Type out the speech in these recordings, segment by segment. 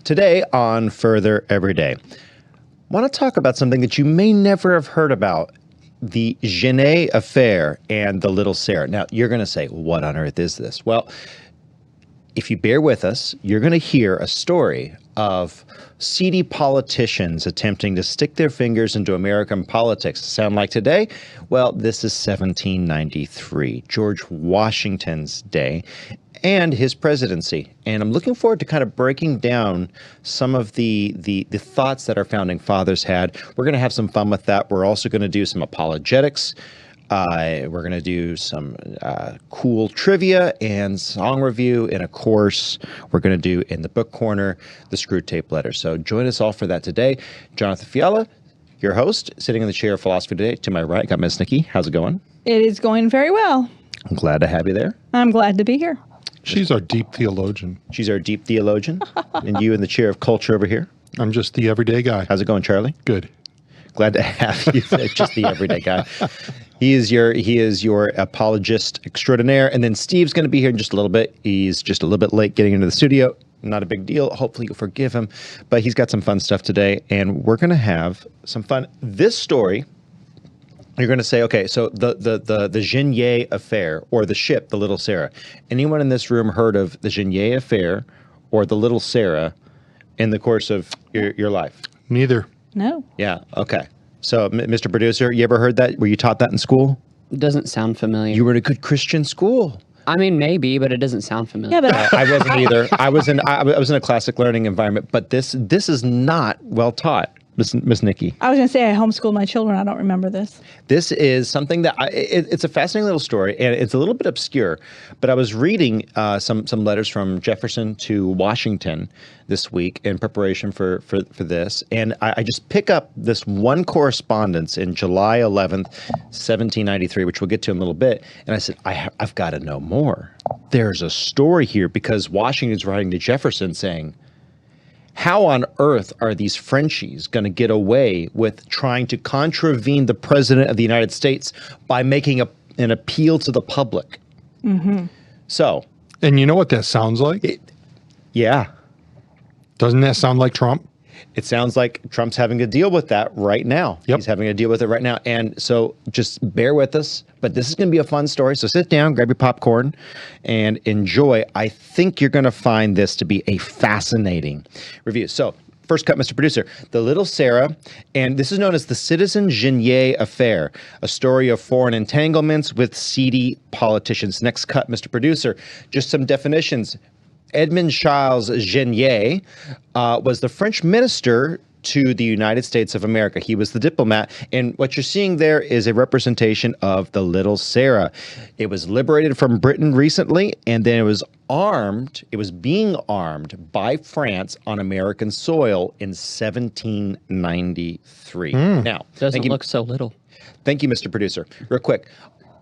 Today on Further Everyday, I want to talk about something that you may never have heard about, the Genet affair and the little Sarah. Now, you're going to say, what on earth is this? Well, if you bear with us, you're going to hear a story of seedy politicians attempting to stick their fingers into American politics. Sound like today? Well, this is 1793, George Washington's day and his presidency. And I'm looking forward to kind of breaking down some of the thoughts that our founding fathers had. We're going to have some fun with that. We're also going to do some apologetics. We're going to do some cool trivia and song review. And of course, we're going to do in the book corner, the Screw Tape Letter. So join us all for that today. Jonathan Fiala, your host, sitting in the chair of philosophy today. To my right, got Miss Nikki. How's it going? It is going very well. I'm glad to have you there. I'm glad to be here. She's our deep theologian. She's our deep theologian. And you in the chair of culture over here. I'm just the everyday guy. How's it going, Charlie? Good. Glad to have you. Just the everyday guy. He is your apologist extraordinaire. And then Steve's going to be here in just a little bit. He's just a little bit late getting into the studio. Not a big deal. Hopefully you'll forgive him. But he's got some fun stuff today, and we're going to have some fun. This story, you're going to say, okay, so the Genet affair, or the ship, the Little Sarah. Anyone in this room heard of the Genet affair or the Little Sarah in the course of your life? Neither. No. Yeah. Okay. So, Mr. Producer, you ever heard that? Were you taught that in school? It doesn't sound familiar. You were in a good Christian school. I mean, maybe, but it doesn't sound familiar. Yeah, but I wasn't either. I was in a classic learning environment, but this is not well taught, Miss Nikki. I was going to say I homeschooled my children. I don't remember this. This is something that it's a fascinating little story, and it's a little bit obscure. But I was reading some letters from Jefferson to Washington this week in preparation for this, and I just pick up this one correspondence in July 11th, 1793, which we'll get to in a little bit. And I said, I've got to know more. There's a story here, because Washington's writing to Jefferson saying, how on earth are these Frenchies going to get away with trying to contravene the president of the United States by making an appeal to the public? Mm-hmm. So. And you know what that sounds like? Yeah. Doesn't that sound like Trump? It sounds like Trump's having to deal with that right now. Yep. He's having to deal with it right now. And so just bear with us. But this is going to be a fun story. So sit down, grab your popcorn, and enjoy. I think you're going to find this to be a fascinating review. So first cut, Mr. Producer, the Little Sarah, and this is known as the Citizen Genet affair, a story of foreign entanglements with seedy politicians. Next cut, Mr. Producer, just some definitions. Edmond Charles Genet was the French minister to the United States of America. He was the diplomat. And what you're seeing there is a representation of the Little Sarah. It was liberated from Britain recently, and then it was being armed by France on American soil in 1793. Now, Doesn't look so little. Thank you, Mr. Producer. Real quick,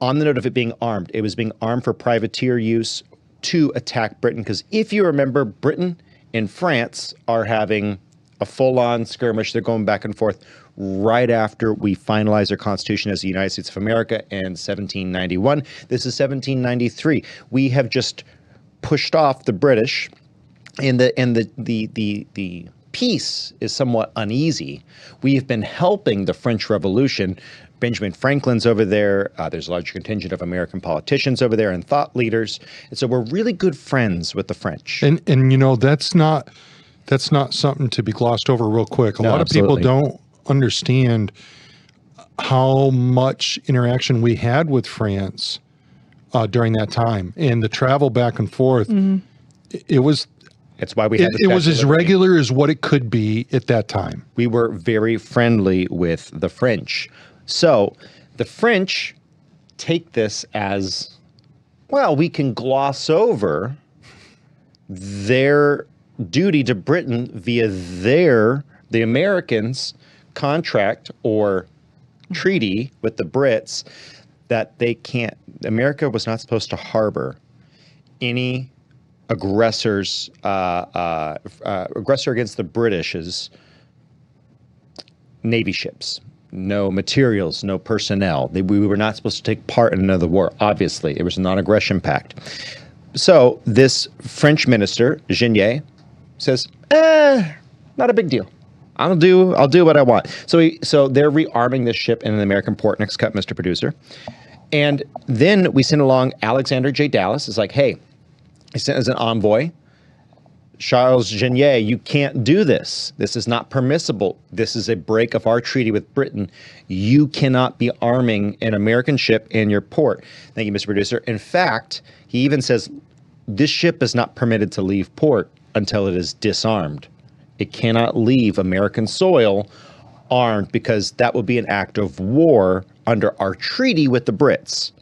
on the note of it being armed, it was being armed for privateer use to attack Britain, because if you remember, Britain and France are having a full-on skirmish. They're going back and forth right after we finalize our Constitution as the United States of America in 1791. This is 1793. We have just pushed off the British, and the peace is somewhat uneasy. We have been helping the French Revolution. Benjamin Franklin's over there. There's a large contingent of American politicians over there and thought leaders. And so we're really good friends with the French. And you know, that's not something to be glossed over real quick. A lot of absolutely. people don't understand how much interaction we had with France during that time, and the travel back and forth. Mm-hmm. It was. It's why we had it was as regular as what it could be at that time. We were very friendly with the French. So the French take this as, well, we can gloss over their duty to Britain via the Americans' contract or treaty with the Brits, that America was not supposed to harbor any aggressor against the British's Navy ships. No materials, no personnel. We were not supposed to take part in another war. Obviously, it was a non-aggression pact. So this French minister, Genet, says, not a big deal. I'll do what I want. So they're rearming this ship in an American port. Next cut, Mr. Producer. And then we send along Alexander J. Dallas. It's like, hey, he sent as an envoy. Charles Genet, you can't do this. This is not permissible. This is a break of our treaty with Britain. You cannot be arming an American ship in your port. Thank you, Mr. Producer. In fact, he even says this ship is not permitted to leave port until it is disarmed. It cannot leave American soil armed because that would be an act of war under our treaty with the Brits.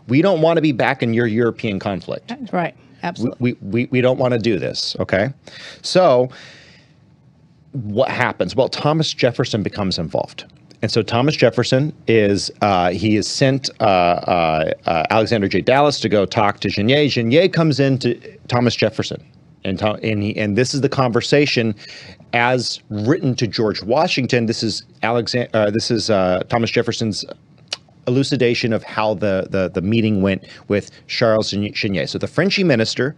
We don't want to be back in your European conflict. Right. Absolutely. We don't want to do this, okay? So what happens? Well, Thomas Jefferson becomes involved. And so Thomas Jefferson he has sent Alexander J. Dallas to go talk to Genet. Genet comes in to Thomas Jefferson. And this is the conversation as written to George Washington. This is Thomas Jefferson's elucidation of how the meeting went with Charles Genet. So the Frenchy minister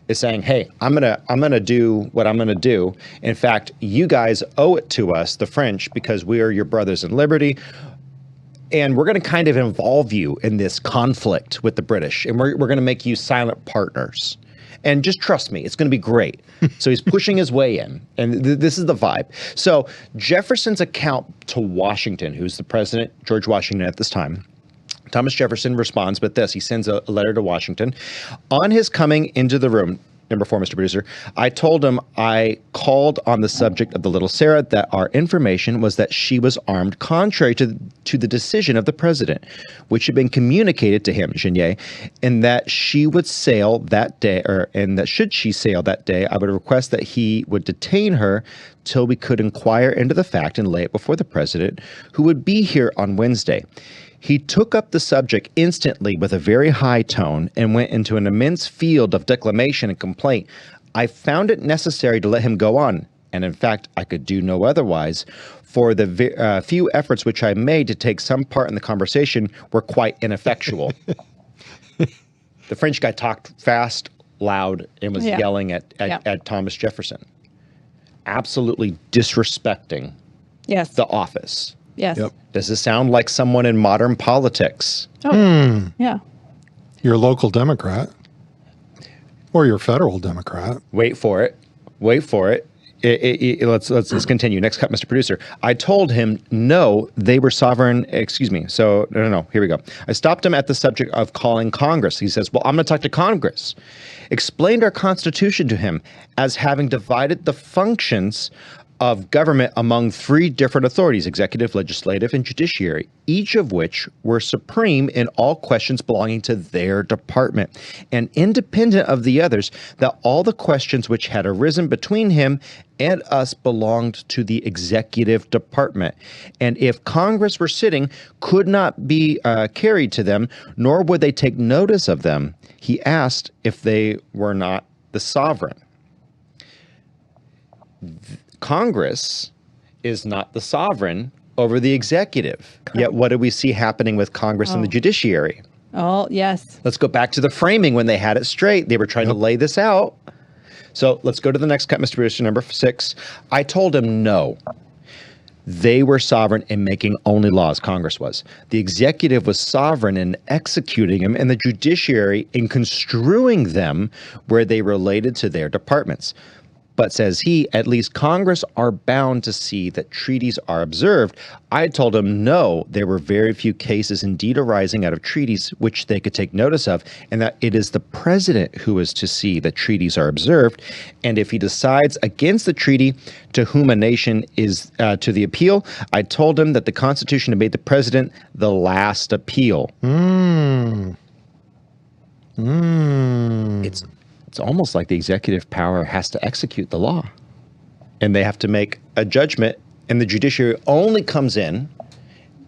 is saying, hey, I'm gonna do what I'm gonna do. In fact, you guys owe it to us, the French, because we are your brothers in liberty. And we're going to kind of involve you in this conflict with the British. And we're going to make you silent partners. And just trust me, it's going to be great. So he's pushing his way in. And this is the vibe. So Jefferson's account to Washington, who's the president, George Washington at this time, Thomas Jefferson responds with this. He sends a letter to Washington. On his coming into the room, number 4, Mr. Producer, I told him I called on the subject of the little Sarah, that our information was that she was armed contrary to the decision of the president, which had been communicated to him, Genet, and that she would sail that day, and that should she sail that day, I would request that he would detain her till we could inquire into the fact and lay it before the president, who would be here on Wednesday. He took up the subject instantly with a very high tone and went into an immense field of declamation and complaint. I found it necessary to let him go on, and in fact, I could do no otherwise, for the few efforts which I made to take some part in the conversation were quite ineffectual. The French guy talked fast, loud, and was yelling at Thomas Jefferson, absolutely disrespecting the office. Yes. Yep. Does this sound like someone in modern politics? Oh, yeah. Your local Democrat or your federal Democrat. Wait for it. Let's continue. Next cut, Mr. Producer. I told him, no, they were sovereign. Excuse me. So, no. Here we go. I stopped him at the subject of calling Congress. He says, well, I'm going to talk to Congress. Explained our Constitution to him as having divided the functions of government among 3 different authorities, executive, legislative, and judiciary, each of which were supreme in all questions belonging to their department, and independent of the others, that all the questions which had arisen between him and us belonged to the executive department, and if Congress were sitting, could not be carried to them, nor would they take notice of them. He asked if they were not the sovereign. Congress is not the sovereign over the executive. Yet what do we see happening with Congress and the judiciary? Oh, yes. Let's go back to the framing when they had it straight. They were trying to lay this out. So let's go to the next cut, Mr. Producer, number 6. I told him no. They were sovereign in making only laws, Congress was. The executive was sovereign in executing them, and the judiciary in construing them where they related to their departments. But, says he, at least Congress are bound to see that treaties are observed. I told him no, there were very few cases indeed arising out of treaties which they could take notice of, and that it is the president who is to see that treaties are observed. And if he decides against the treaty, to whom a nation is to the appeal, I told him that the Constitution had made the president the last appeal. It's almost like the executive power has to execute the law, and they have to make a judgment, and the judiciary only comes in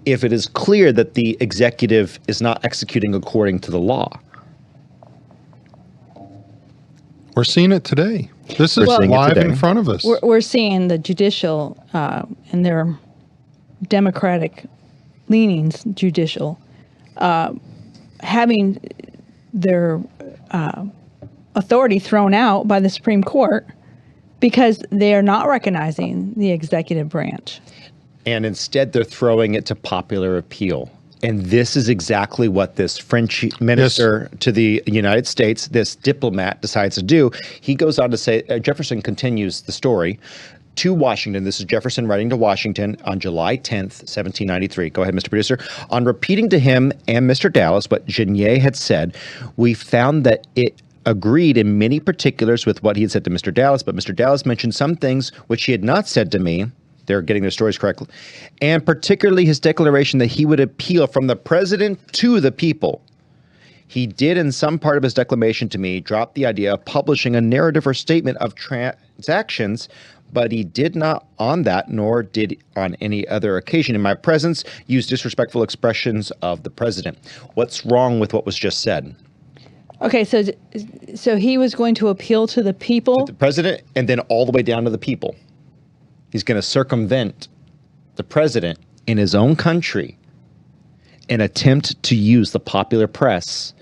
if it is clear that the executive is not executing according to the law. We're seeing it today. This is live in front of us. We're seeing the judicial and their democratic leanings, having their authority thrown out by the Supreme Court because they are not recognizing the executive branch. And instead, they're throwing it to popular appeal. And this is exactly what this French minister to the United States, this diplomat, decides to do. He goes on to say, Jefferson continues the story to Washington. This is Jefferson writing to Washington on July 10th, 1793. Go ahead, Mr. Producer. On repeating to him and Mr. Dallas what Genet had said, we found that it agreed in many particulars with what he had said to Mr. Dallas, but Mr. Dallas mentioned some things which he had not said to me. They're getting their stories correctly. And particularly his declaration that he would appeal from the president to the people. He did, in some part of his declamation to me, drop the idea of publishing a narrative or statement of transactions, but he did not on that, nor did on any other occasion in my presence, use disrespectful expressions of the president. What's wrong with what was just said? Okay, so he was going to appeal to the people? The president, and then all the way down to the people. He's going to circumvent the president in his own country and attempt to use the popular press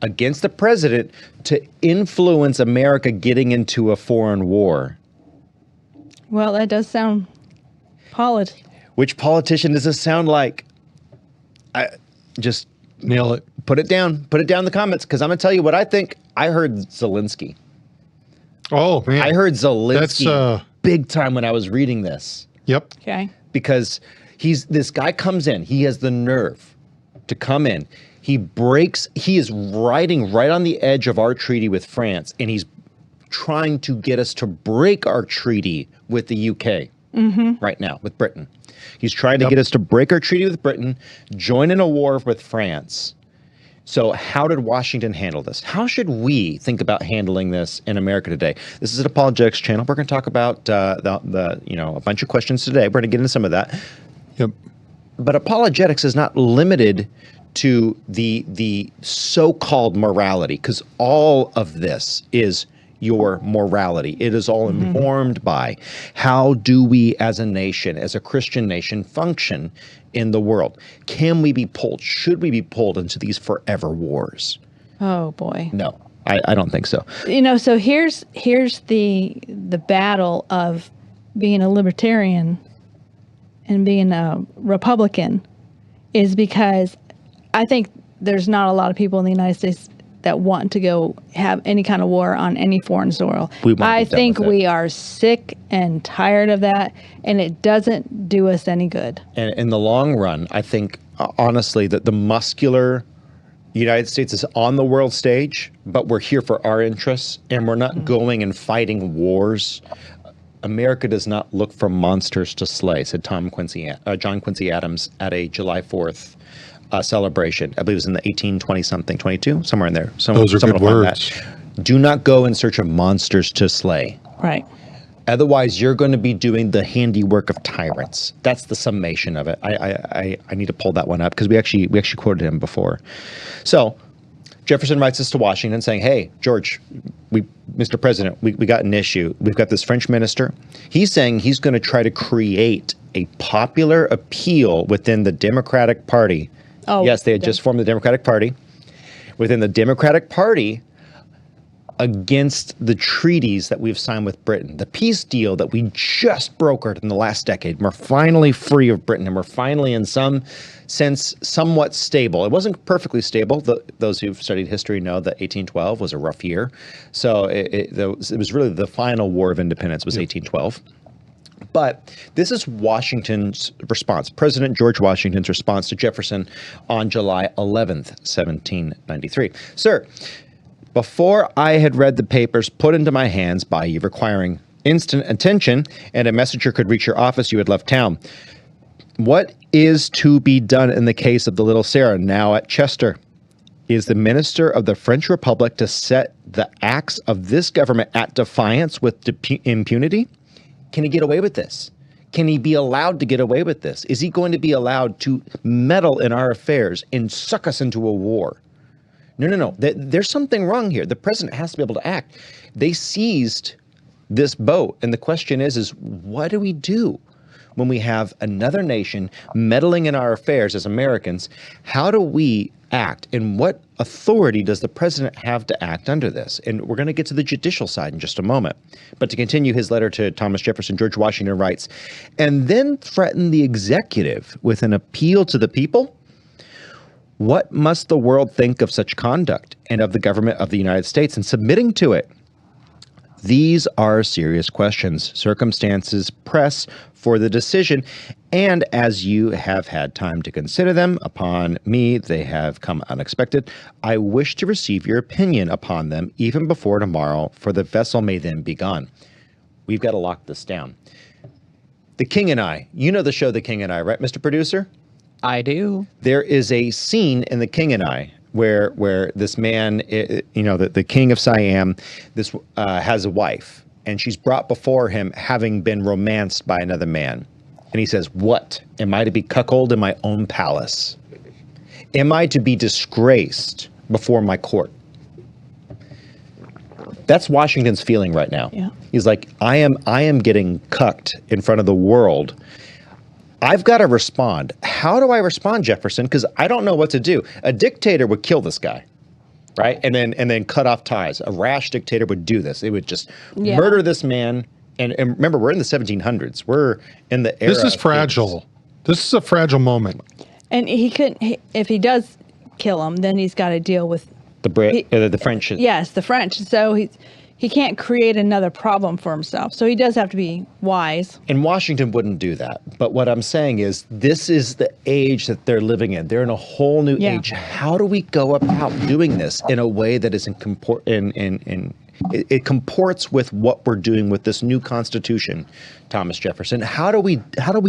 against the president to influence America getting into a foreign war. Well, that does sound Which politician does this sound like? I just Nail it. put it down. Put it down in the comments, because I'm going to tell you what I think. I heard Zelensky. Oh, man. I heard Zelensky That's, big time when I was reading this. Yep. Okay. Because this guy comes in, he has the nerve to come in. He is riding right on the edge of our treaty with France, and he's trying to get us to break our treaty with the UK right now, with Britain. He's trying to get us to break our treaty with Britain, join in a war with France. So how did Washington handle this? How should we think about handling this in America today? This is an apologetics channel. We're going to talk about a bunch of questions today. We're going to get into some of that. Yep. But apologetics is not limited to the so-called morality, because all of this is your morality. It is all informed by how do we as a nation, as a Christian nation, function in the world. Can we be pulled? Should we be pulled into these forever wars? Oh, boy. No, I don't think so. So here's the battle of being a libertarian and being a Republican, is because I think there's not a lot of people in the United States that want to go have any kind of war on any foreign soil. I think we are sick and tired of that, and it doesn't do us any good. And in the long run, I think, honestly, that the muscular United States is on the world stage, but we're here for our interests, and we're not going and fighting wars. America does not look for monsters to slay, said John Quincy Adams at a July 4th celebration. I believe it was in the 1820-something, 22, somewhere in there. Those are good words. Do not go in search of monsters to slay. Right. Otherwise, you're going to be doing the handiwork of tyrants. That's the summation of it. I need to pull that one up, because we actually quoted him before. So Jefferson writes this to Washington saying, hey, George, Mr. President, we got an issue. We've got this French minister. He's saying he's going to try to create a popular appeal within the Democratic Party. Oh, yes, they had just formed the Democratic Party. Within the Democratic Party, against the treaties that we've signed with Britain, the peace deal that we just brokered in the last decade. We're finally free of Britain, and we're finally, in some sense, somewhat stable. It wasn't perfectly stable. Those who've studied history know that 1812 was a rough year. So it was really the final war of independence was 1812. But this is Washington's response, President George Washington's response to Jefferson on July 11th, 1793. Sir, before I had read the papers put into my hands by you requiring instant attention and a messenger could reach your office, you had left town. What is to be done in the case of the little Sarah now at Chester? Is the minister of the French Republic to set the acts of this government at defiance with impunity? Can he get away with this? Can he be allowed to get away with this? Is he going to be allowed to meddle in our affairs and suck us into a war? No. There's something wrong here. The president has to be able to act. They seized this boat, and the question is what do we do? when we have another nation meddling in our affairs as Americans? How do we act, and what authority does the president have to act under this? And we're going to get to the judicial side in just a moment. But to continue his letter to Thomas Jefferson, George Washington writes, and then threaten the executive with an appeal to the people? What must the world think of such conduct and of the government of the United States in submitting to it? These are serious questions. Circumstances press for the decision, and as you have had time to consider them, upon me they have come unexpected. I wish to receive your opinion upon them even before tomorrow, for the vessel may then be gone. We've got to lock this down. The King and I. You know the show The King and I, right, Mr. Producer? I do. There is a scene in The King and I where this man, the king of Siam, has a wife, and she's brought before him having been romanced by another man. And he says, what? Am I to be cuckolded in my own palace? Am I to be disgraced before my court? That's Washington's feeling right now. Yeah. He's like, I am getting cucked in front of the world. I've got to respond. How do I respond, Jefferson? Because I don't know what to do. A dictator would kill this guy, right? And then cut off ties. A rash dictator would do this. It would just murder this man. And remember, we're in the 1700s. We're in the era. This is fragile. This is a fragile moment. And he couldn't. If he does kill him, then he's got to deal with the French. Yes, the French. So he can't create another problem for himself. So he does have to be wise. And Washington wouldn't do that. But what I'm saying is, this is the age that they're living in. They're in a whole new age. How do we go about doing this in a way that is it comports with what we're doing with this new Constitution, Thomas Jefferson? How do we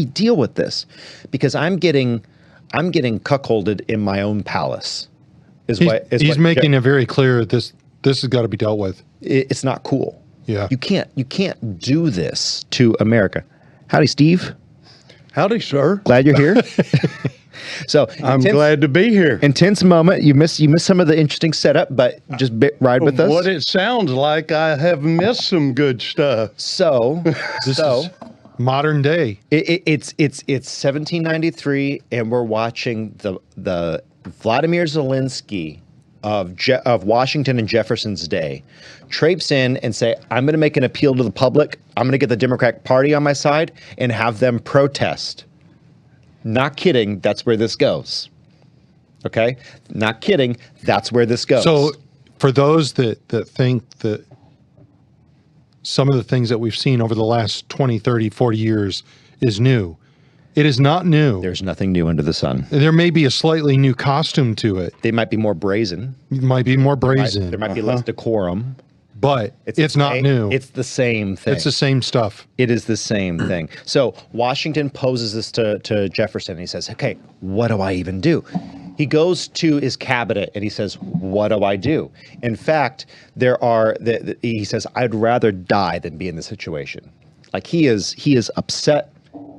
deal with this? Because I'm getting cuckolded in my own palace. He's making it very clear this has got to be dealt with. It's not cool. Yeah. You can't do this to America. Howdy, Steve. Howdy, sir. Glad you're here. So I'm glad to be here. Intense moment. You missed some of the interesting setup, but just ride with us. What it sounds like, I have missed some good stuff. So This is modern day. it's 1793, and we're watching the Vladimir Zelensky of Washington and Jefferson's day traipse in and say, I'm going to make an appeal to the public. I'm going to get the Democratic Party on my side and have them protest. Not kidding. That's where this goes. Okay? Not kidding. That's where this goes. So for those that think that some of the things that we've seen over the last 20, 30, 40 years is new, it is not new. There's nothing new under the sun. There may be a slightly new costume to it. They might be more brazen. It might be more brazen. There might be less decorum. But it's not new. It's the same thing. It's the same stuff. It is the same thing. So Washington poses this to Jefferson, and he says, okay, what do I even do? He goes to his cabinet and he says, what do I do? In fact, he says, I'd rather die than be in this situation. Like he is upset.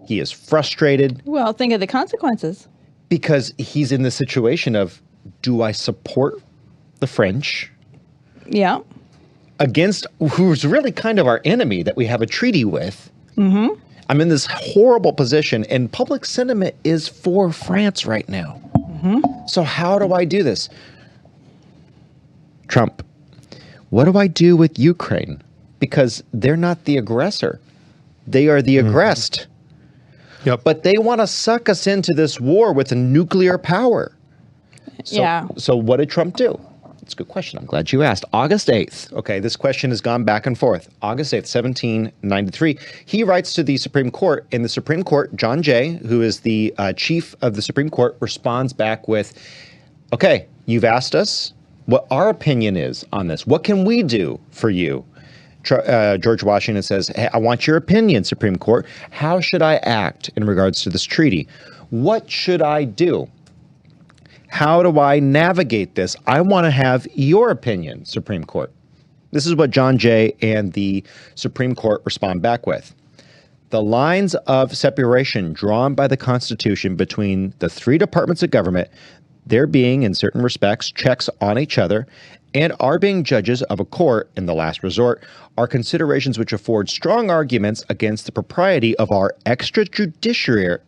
He is frustrated. Well, think of the consequences. Because he's in the situation of, do I support the French? Yeah. Against who's really kind of our enemy that we have a treaty with. Mm-hmm. I'm in this horrible position, and public sentiment is for France right now. Mm-hmm. So how do I do this? Trump, what do I do with Ukraine? Because they're not the aggressor. They are the aggressed. Yep. But they want to suck us into this war with a nuclear power. So what did Trump do? It's a good question. I'm glad you asked. August 8th. Okay, this question has gone back and forth. August 8th, 1793. He writes to the Supreme Court. In the Supreme Court, John Jay, who is the chief of the Supreme Court, responds back with, okay, you've asked us what our opinion is on this. What can we do for you? George Washington says, hey, I want your opinion, Supreme Court. How should I act in regards to this treaty? What should I do? How do I navigate this? I want to have your opinion, Supreme Court. This is what John Jay and the Supreme Court respond back with. The lines of separation drawn by the Constitution between the three departments of government, there being, in certain respects, checks on each other, and our being judges of a court in the last resort are considerations which afford strong arguments against the propriety of our extrajudicially,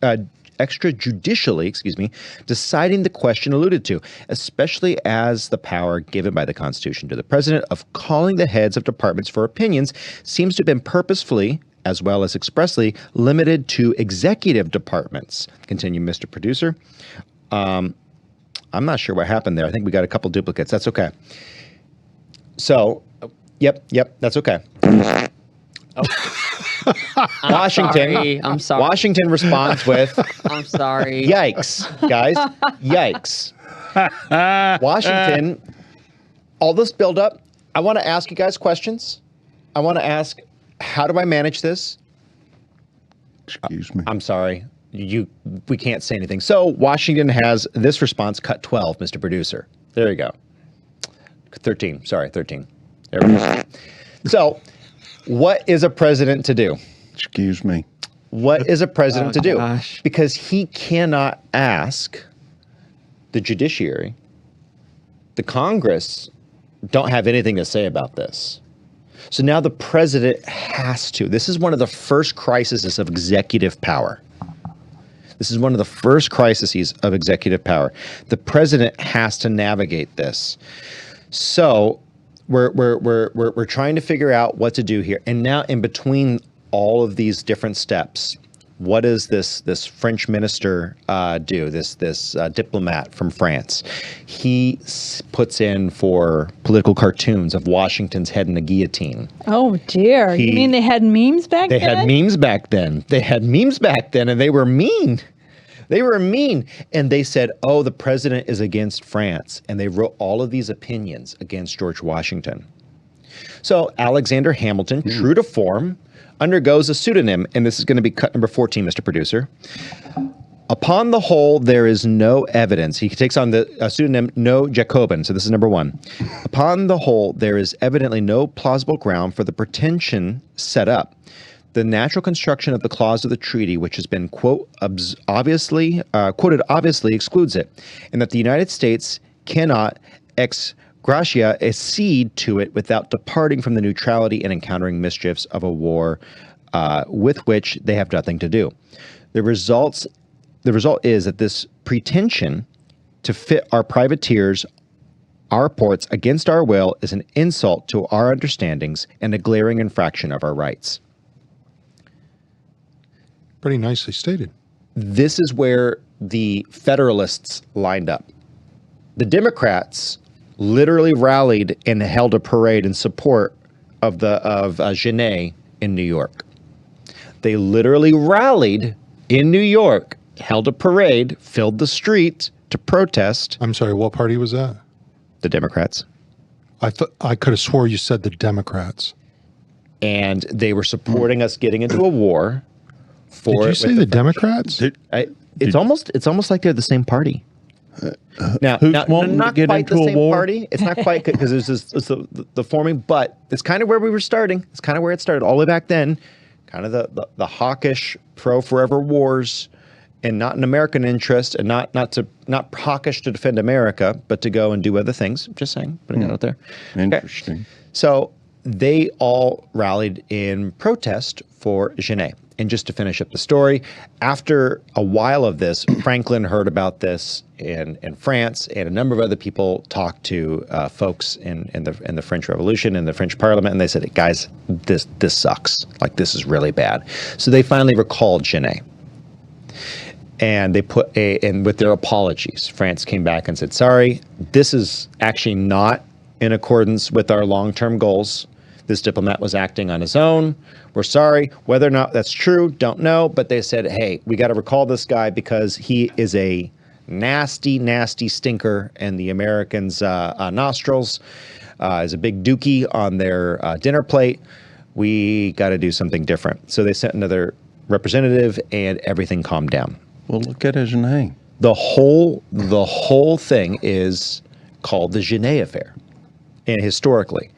deciding the question alluded to, especially as the power given by the Constitution to the president of calling the heads of departments for opinions seems to have been purposefully, as well as expressly, limited to executive departments. Continue, Mr. Producer. I'm not sure what happened there. I think we got a couple duplicates. That's okay. So, yep, that's okay. Washington. I'm sorry. Washington responds with, I'm sorry. yikes, guys, yikes. Washington, all this buildup, I want to ask you guys questions. I want to ask, how do I manage this? Excuse me. I'm sorry. We can't say anything. So Washington has this response, cut 12, Mr. Producer. There you go. 13. Sorry, 13. There we go. So what is a president to do? Excuse me. What is a president to do? Gosh. Because he cannot ask the judiciary. The Congress don't have anything to say about this. So now the president has to. This is one of the first crises of executive power. This is one of the first crises of executive power. The president has to navigate this. So we're trying to figure out what to do here. And now in between all of these different steps, what does this French minister do? This diplomat from France, he puts in for political cartoons of Washington's head in a guillotine. Oh dear! You mean they had memes back then? They had memes back then. And they were mean. They were mean. And they said, oh, the president is against France. And they wrote all of these opinions against George Washington. So Alexander Hamilton, true to form, undergoes a pseudonym, and this is going to be cut number 14, Mr. Producer. Upon the whole, there is no evidence. He takes on the pseudonym No Jacobin, so this is number 1. Upon the whole, there is evidently no plausible ground for the pretension set up. The natural construction of the clause of the treaty, which has been quoted obviously excludes it, and that the United States cannot ex gratia accede to it without departing from the neutrality and encountering mischiefs of a war with which they have nothing to do. The result is that this pretension to fit our privateers, our ports against our will is an insult to our understandings and a glaring infraction of our rights. Pretty nicely stated. This is where the Federalists lined up. The Democrats literally rallied and held a parade in support of Genet in New York. They literally rallied in New York, held a parade, filled the street to protest. I'm sorry, what party was that? The Democrats. I could have swore you said the Democrats. And they were supporting us getting into a war. Did you say the Democrats? It's almost like they're the same party. Now, wanting to not get quite into the a same war? party. It's not quite because it's the forming, but it's kind of where we were starting. It's kind of where it started all the way back then. Kind of the hawkish pro-forever wars, and not an American interest, and not hawkish to defend America, but to go and do other things. Just saying, putting that out there. Interesting. Okay. So they all rallied in protest for Genet. And just to finish up the story, after a while of this, Franklin heard about this in France, and a number of other people talked to folks in the French Revolution, in the French Parliament, and they said, guys, this sucks. Like, this is really bad. So they finally recalled Genet. And they put and with their apologies, France came back and said, sorry, this is actually not in accordance with our long-term goals. This diplomat was acting on his own. We're sorry. Whether or not that's true, don't know. But they said, hey, we got to recall this guy because he is a nasty, nasty stinker in the Americans' nostrils. Is a big dookie on their dinner plate. We got to do something different. So they sent another representative, and everything calmed down. Well, look at his name. The whole thing is called the Genet affair. And historically,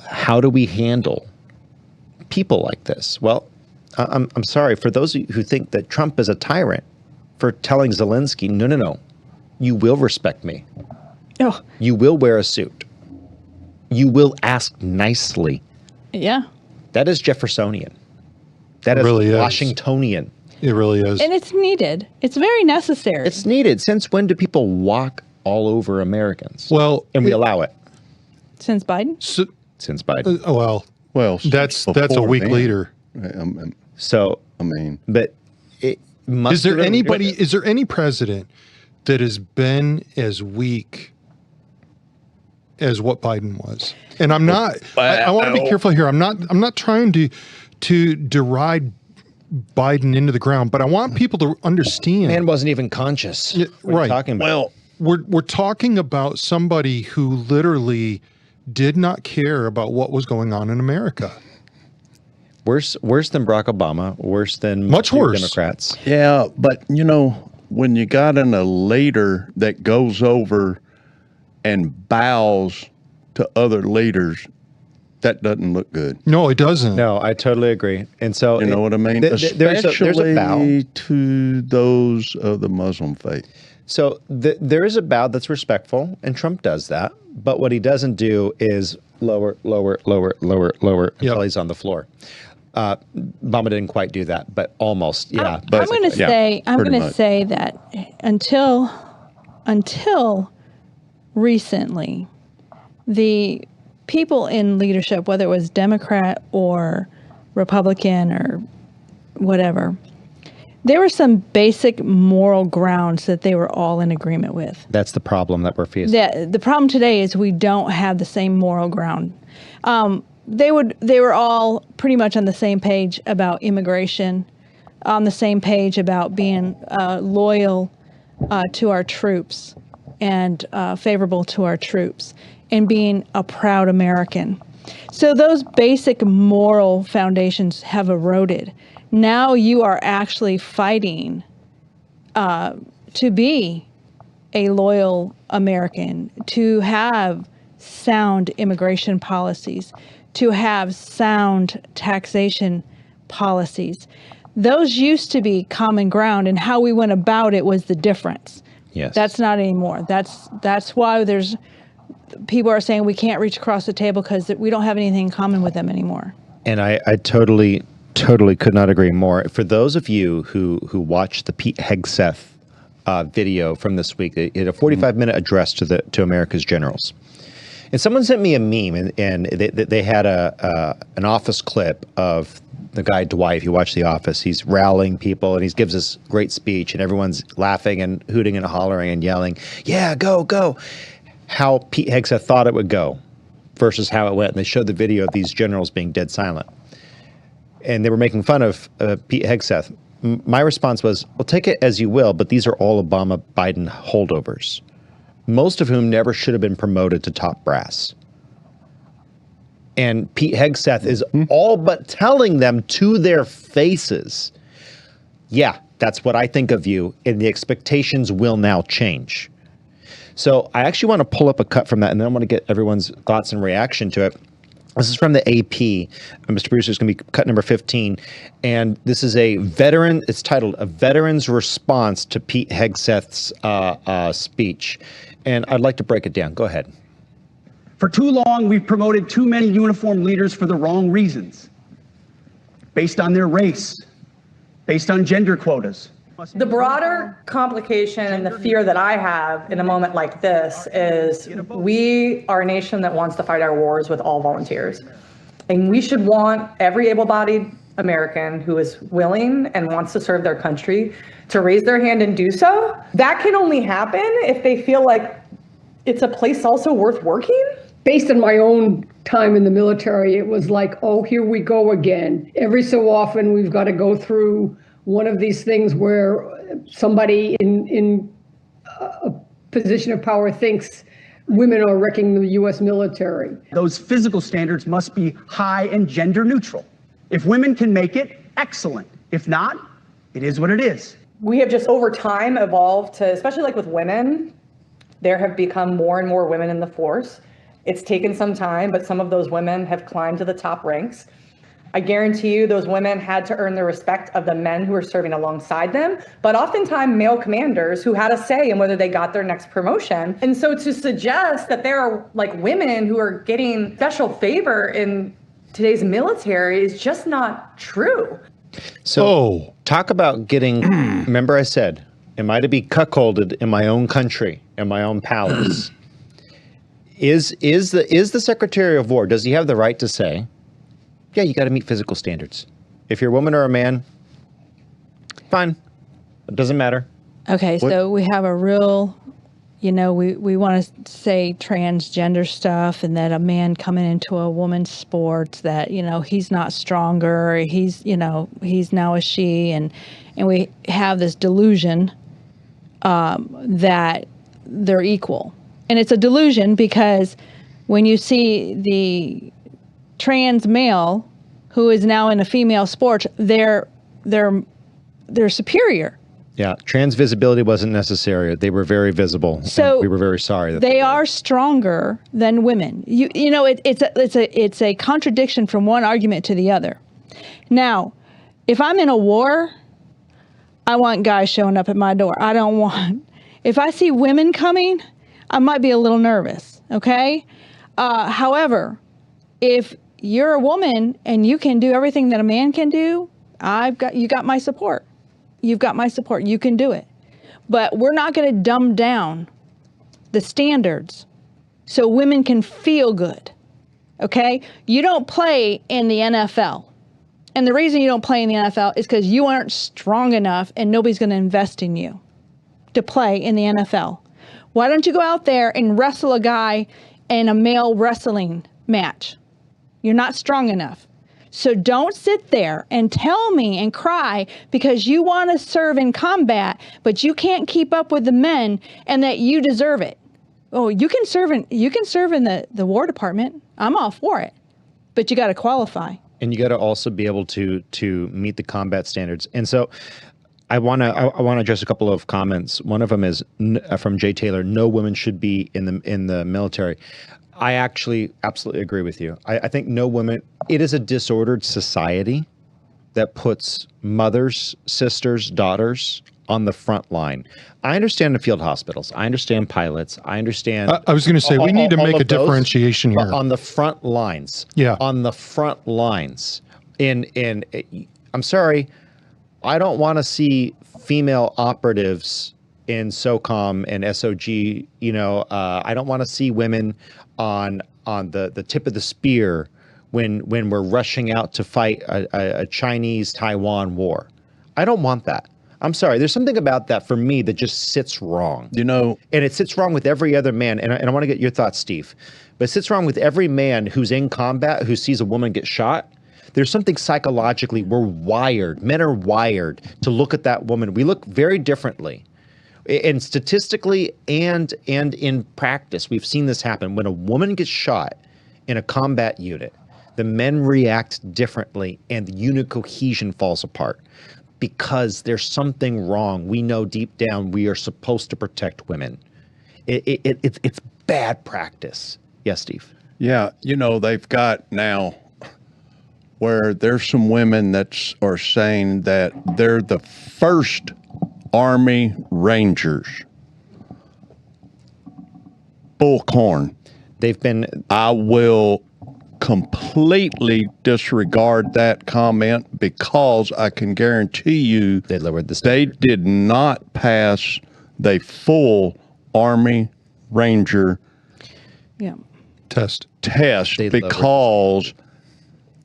how do we handle people like this? Well, I'm sorry for those who think that Trump is a tyrant for telling Zelensky, no, you will respect me. Oh, You will wear a suit. You will ask nicely. yeah. That is Jeffersonian. That is really is. Washingtonian. It really is. And it's needed. It's very necessary. It's needed. Since when do people walk all over Americans? Well, and we allow it Since Biden? so, since Biden. well, that's a before weak then. leader. So, I mean, but it must. Is there have been- anybody? Is there any president that has been as weak as what Biden was? And I'm not. I want to be careful here. I'm not trying to deride Biden into the ground, but I want people to understand. Man wasn't even conscious. Yeah, What are you right. talking about? well, We're talking about somebody who literally did not care about what was going on in America. Worse than Barack Obama. Worse than Much few worse. Democrats. yeah, but when you got a leader that goes over and bows to other leaders, that doesn't look good. No, it doesn't. No, I totally agree. And so You know what I mean? there's a bow. Especially to those of the Muslim faith. So there is a bow that's respectful, and Trump does that. But what he doesn't do is lower until Yep. he's on the floor. Obama didn't quite do that, but almost. Yeah, I'm going to yeah, say pretty much. that until recently, the people in leadership, whether it was Democrat or Republican or whatever, there were some basic moral grounds that they were all in agreement with. that's the problem that we're facing. The problem today is we don't have the same moral ground. They were all pretty much on the same page about immigration, on the same page about being loyal to our troops and favorable to our troops and being a proud American. So those basic moral foundations have eroded. Now you are actually fighting to be a loyal American, to have sound immigration policies, to have sound taxation policies. Those used to be common ground, and how we went about it was the difference. Yes. That's not anymore. That's why there's people are saying we can't reach across the table because we don't have anything in common with them anymore. And I totally could not agree more. For those of you who watched the Pete Hegseth video from this week, they had a 45-minute address to America's generals. And someone sent me a meme, and they had an office clip of the guy Dwight. If you watch The Office, he's rallying people, and he gives this great speech, and everyone's laughing and hooting and hollering and yelling, "Yeah, go, go!" How Pete Hegseth thought it would go versus how it went. And they showed the video of these generals being dead silent. And they were making fun of Pete Hegseth. My response was, well, take it as you will, but these are all Obama-Biden holdovers, most of whom never should have been promoted to top brass. And Pete Hegseth is all but telling them to their faces, yeah, that's what I think of you, and the expectations will now change. So I actually want to pull up a cut from that, and then I want to get everyone's thoughts and reaction to it. This is from the AP. Mr. Producer, is going to be cut number 15. And this is a veteran, it's titled A Veteran's Response to Pete Hegseth's speech. And I'd like to break it down. Go ahead. For too long, we've promoted too many uniformed leaders for the wrong reasons, based on their race, based on gender quotas. The broader complication and the fear that I have in a moment like this is we are a nation that wants to fight our wars with all volunteers. And we should want every able-bodied American who is willing and wants to serve their country to raise their hand and do so. That can only happen if they feel like it's a place also worth working. Based on my own time in the military, it was like, oh, here we go again. Every so often we've got to go through one of these things where somebody in a position of power thinks women are wrecking the U.S. military. Those physical standards must be high and gender neutral. If women can make it, excellent. If not, it is what it is. We have just over time evolved to, especially like with women, there have become more and more women in the force. It's taken some time, but some of those women have climbed to the top ranks. I guarantee you those women had to earn the respect of the men who were serving alongside them, but oftentimes male commanders who had a say in whether they got their next promotion. And so to suggest that there are like women who are getting special favor in today's military is just not true. So talk about getting, remember I said, am I to be cuckolded in my own country, in my own palace? Is the Secretary of War, does he have the right to say, yeah, you got to meet physical standards? If you're a woman or a man, fine. It doesn't matter. Okay, so we have a real, we want to say transgender stuff and that a man coming into a woman's sports that, he's not stronger, he's now a she, and we have this delusion that they're equal. And it's a delusion because when you see the trans male who is now in a female sport, they're superior. Yeah, trans visibility wasn't necessary. They were very visible. So we were very sorry that they are stronger than women. It's a contradiction from one argument to the other. Now, if I'm in a war, I want guys showing up at my door. I don't want. If I see women coming, I might be a little nervous. Okay. However, if you're a woman and you can do everything that a man can do, you got my support. You've got my support. You can do it. But we're not going to dumb down the standards so women can feel good. Okay? You don't play in the NFL. And the reason you don't play in the NFL is because you aren't strong enough and nobody's going to invest in you to play in the NFL. Why don't you go out there and wrestle a guy in a male wrestling match? You're not strong enough. So don't sit there and tell me and cry because you want to serve in combat, but you can't keep up with the men and that you deserve it. Oh, you can serve in the War Department. I'm all for it. But you got to qualify. And you got to also be able to meet the combat standards. And so I want to address a couple of comments. One of them is from Jay Taylor. No women should be in the military. I actually absolutely agree with you. I think no women. It is a disordered society that puts mothers, sisters, daughters on the front line. I understand the field hospitals. I understand pilots. I understand. I was going to say we need to make a differentiation here on the front lines. Yeah, on the front lines. In I'm sorry, I don't want to see female operatives in SOCOM and SOG. I don't want to see women on the tip of the spear when we're rushing out to fight a Chinese-Taiwan war. I don't want that. I'm sorry. There's something about that for me that just sits wrong. And it sits wrong with every other man. And I want to get your thoughts, Steve. But it sits wrong with every man who's in combat, who sees a woman get shot. There's something psychologically, men are wired to look at that woman. We look very differently. And statistically and in practice, we've seen this happen. When a woman gets shot in a combat unit, the men react differently and the unit cohesion falls apart because there's something wrong. We know deep down we are supposed to protect women. It's bad practice. Yes, Steve. Yeah, they've got now where there's some women that are saying that they're the first Army Rangers. Bullcorn. I will completely disregard that comment because I can guarantee you they did not pass the full Army Ranger test because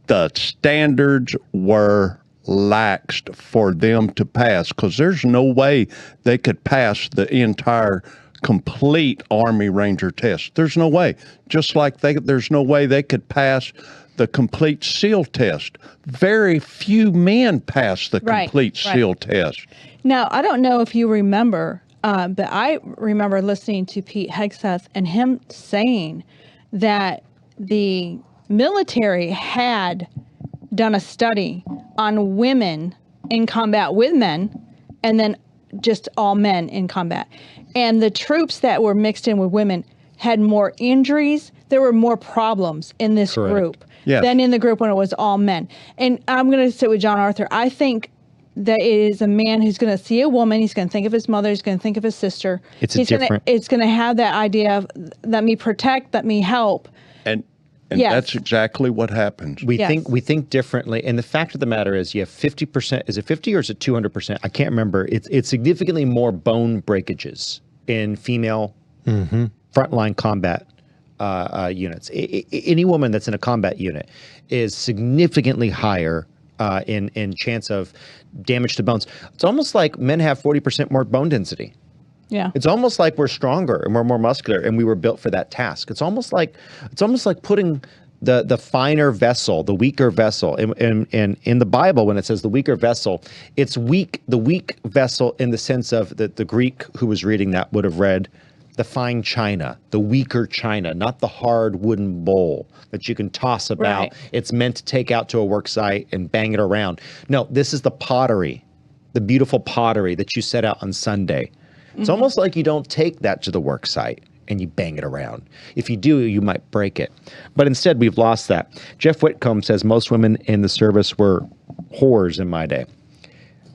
the standards were laxed for them to pass, because there's no way they could pass the entire complete Army Ranger test. There's no way. Just like there's no way they could pass the complete SEAL test. Very few men pass the complete SEAL test. Now, I don't know if you remember, but I remember listening to Pete Hegseth and him saying that the military had done a study on women in combat with men and then just all men in combat. And the troops that were mixed in with women had more injuries. There were more problems in this group. Yes. than in the group when it was all men. And I'm going to sit with John Arthur. I think that it is a man who's going to see a woman. He's going to think of his mother. He's going to think of his sister. It's It's going to have that idea of let me protect, let me help. And Yes. that's exactly what happens. We Yes. think differently, and the fact of the matter is, you have 50%. Is it 50 or is it 200%? I can't remember. It's significantly more bone breakages in female frontline combat units. Any woman that's in a combat unit is significantly higher in chance of damage to bones. It's almost like men have 40% more bone density. Yeah. It's almost like we're stronger and we're more muscular, and we were built for that task. It's almost like putting the finer vessel, the weaker vessel, and in the Bible when it says the weaker vessel, it's weak. The weak vessel in the sense of the Greek who was reading that would have read the fine china, the weaker china, not the hard wooden bowl that you can toss about. Right. It's meant to take out to a work site and bang it around. No, this is the pottery, the beautiful pottery that you set out on Sunday. It's almost like you don't take that to the work site and you bang it around. If you do, you might break it. But instead, we've lost that. Jeff Whitcomb says most women in the service were whores in my day.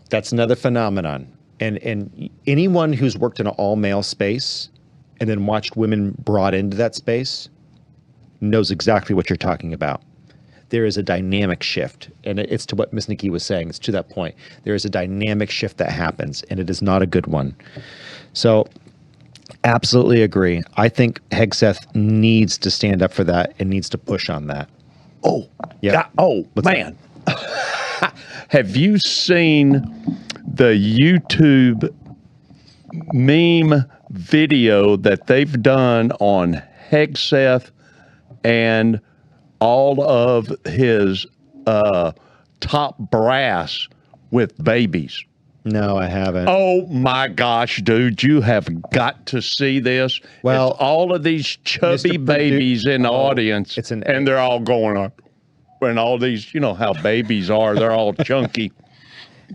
That's another phenomenon. And anyone who's worked in an all-male space and then watched women brought into that space knows exactly what you're talking about. There is a dynamic shift, and it's to what Ms. Nikki was saying. It's to that point. There is a dynamic shift that happens, and it is not a good one. So, absolutely agree. I think Hegseth needs to stand up for that and needs to push on that. Oh, Yeah. Man. Have you seen the YouTube meme video that they've done on Hegseth and all of his top brass with babies? No, I haven't. Oh my gosh, dude, you have got to see this. Well, it's all of these chubby Mr. babies in the audience, it's an- and they're all going up. And all these, you know how babies are, they're all chunky.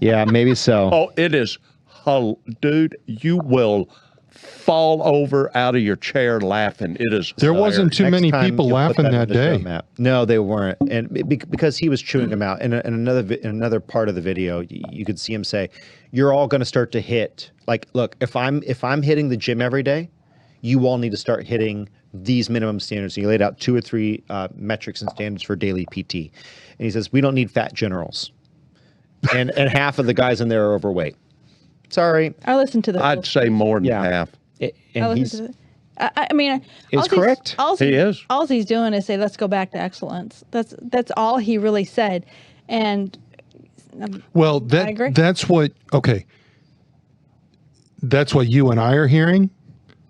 Yeah, maybe so. Oh, it is, dude, you will fall over out of your chair laughing. It is. There wasn't too Next many time people you'll put laughing in that the show, day. Matt. No, they weren't, and because he was chewing them out. And in another part of the video, you could see him say, "You're all going to start to hit. Like, look, if I'm hitting the gym every day, you all need to start hitting these minimum standards." And he laid out 2 or 3 metrics and standards for daily PT. And he says, "We don't need fat generals," and half of the guys in there are overweight. Sorry, I listened to the. I'd say more than Yeah. half. I and listened he's. to it. I mean, It's correct. He is. All he's doing is say, "Let's go back to excellence." That's all he really said, and Well, I agree. that's what you and I are hearing.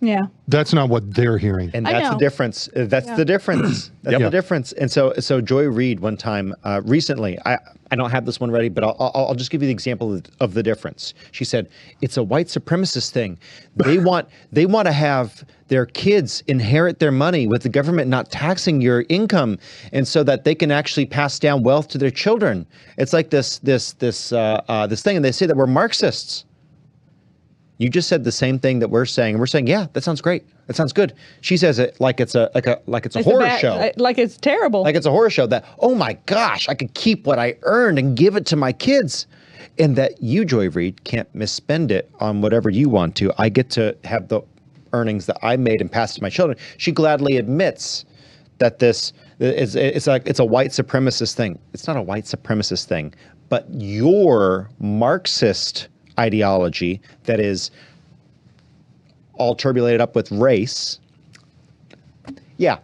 yeah, That's not what they're hearing. And I that's the know. difference. That's the difference. That's Yep. the difference. And so Joy Reid one time recently, I don't have this one ready, but I'll just give you the example of the difference. She said, "It's a white supremacist thing. They want to have their kids inherit their money with the government not taxing your income, and so that they can actually pass down wealth to their children. It's like this thing, and they say that we're Marxists." You just said the same thing that we're saying, and we're saying, "Yeah, that sounds great. That sounds good." She says it like it's a horror show. like it's terrible. Like it's a horror show that, "Oh my gosh, I could keep what I earned and give it to my kids." And that you, Joy Reid, can't misspend it on whatever you want to. I get to have the earnings that I made and pass to my children. She gladly admits that this is it's a white supremacist thing. It's not a white supremacist thing, but your Marxist ideology that is all turbulated up with race, yeah,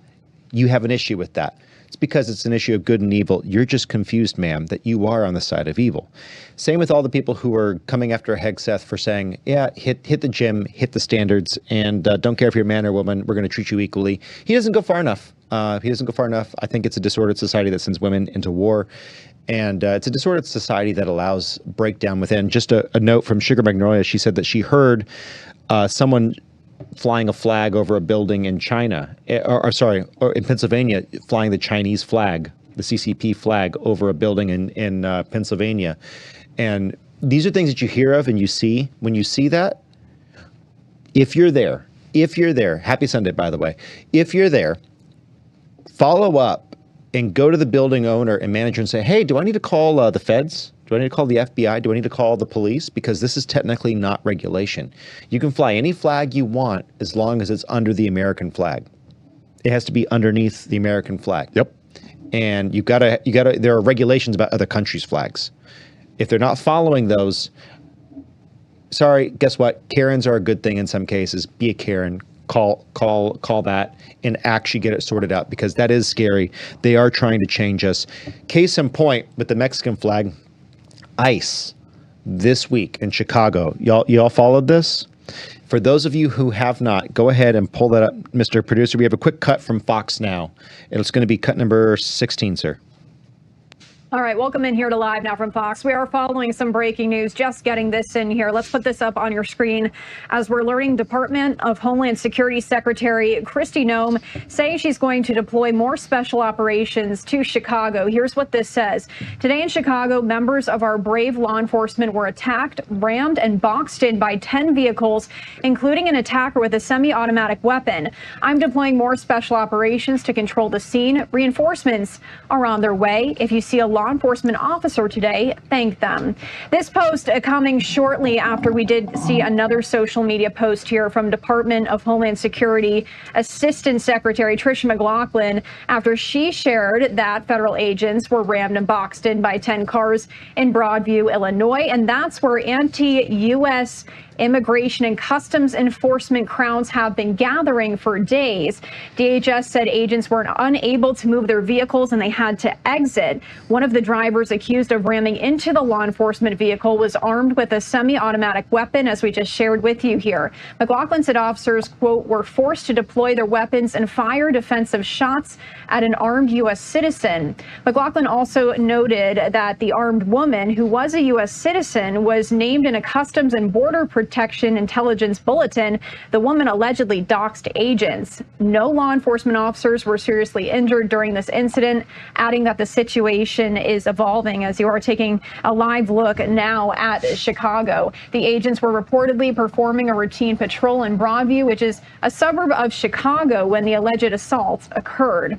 you have an issue with that. It's because it's an issue of good and evil. You're just confused, ma'am, that you are on the side of evil. Same with all the people who are coming after Hegseth for saying, "Yeah, hit the gym, hit the standards, and don't care if you're a man or woman, we're going to treat you equally." He doesn't go far enough. I think it's a disordered society that sends women into war. And it's a disordered society that allows breakdown within. Just a note from Sugar Magnolia. She said that she heard someone flying a flag over a building in China, or in Pennsylvania, flying the Chinese flag, the CCP flag over a building in Pennsylvania. And these are things that you hear of and you see. When you see that, if you're there, happy Sunday, by the way. If you're there, follow up and go to the building owner and manager and say, hey, do I need to call the feds? Do I need to call the FBI? Do I need to call the police? Because this is technically not regulation. You can fly any flag you want as long as it's under the American flag. It has to be underneath the American flag. Yep. And there are regulations about other countries' flags. If they're not following those, sorry, guess what? Karens are a good thing in some cases. Be a Karen. Call that and actually get it sorted out, because that is scary. They are trying to change us. Case in point with the Mexican flag, ICE this week in Chicago. Y'all followed this? For those of you who have not, go ahead and pull that up, Mr. Producer. We have a quick cut from Fox Now. It's going to be cut number 16, sir. All right, welcome in here to Live Now from Fox. We are following some breaking news, just getting this in here. Let's put this up on your screen as we're learning Department of Homeland Security Secretary Kristi Noem say she's going to deploy more special operations to Chicago. Here's what this says. Today in Chicago, members of our brave law enforcement were attacked, rammed, and boxed in by 10 vehicles, including an attacker with a semi-automatic weapon. I'm deploying more special operations to control the scene. Reinforcements are on their way. If you see a law enforcement officer today, thank them. This post coming shortly after we did see another social media post here from Department of Homeland Security Assistant Secretary Tricia McLaughlin, after she shared that federal agents were rammed and boxed in by 10 cars in Broadview, Illinois, and that's where anti-U.S. Immigration and Customs Enforcement crowds have been gathering for days. DHS said agents were unable to move their vehicles and they had to exit. One of the drivers accused of ramming into the law enforcement vehicle was armed with a semi-automatic weapon, as we just shared with you here. McLaughlin said officers, quote, were forced to deploy their weapons and fire defensive shots at an armed U.S. citizen. McLaughlin also noted that the armed woman, who was a U.S. citizen, was named in a Customs and Border Protection Intelligence Bulletin. The woman allegedly doxed agents. No law enforcement officers were seriously injured during this incident, adding that the situation is evolving as you are taking a live look now at Chicago. The agents were reportedly performing a routine patrol in Broadview, which is a suburb of Chicago, when the alleged assault occurred.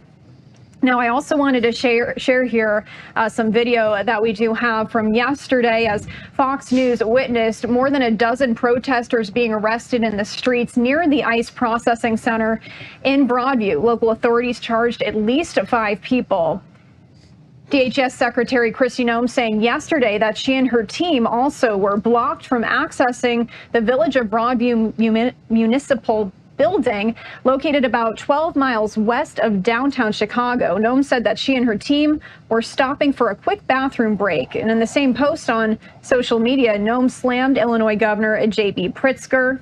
Now, I also wanted to share here some video that we do have from yesterday, as Fox News witnessed more than a dozen protesters being arrested in the streets near the ICE processing center in Broadview. Local authorities charged at least 5 people. DHS Secretary Kristi Noem saying yesterday that she and her team also were blocked from accessing the Village of Broadview Municipal Building, located about 12 miles west of downtown Chicago. Noem said that she and her team were stopping for a quick bathroom break. And in the same post on social media, Noem slammed Illinois Governor J.B. Pritzker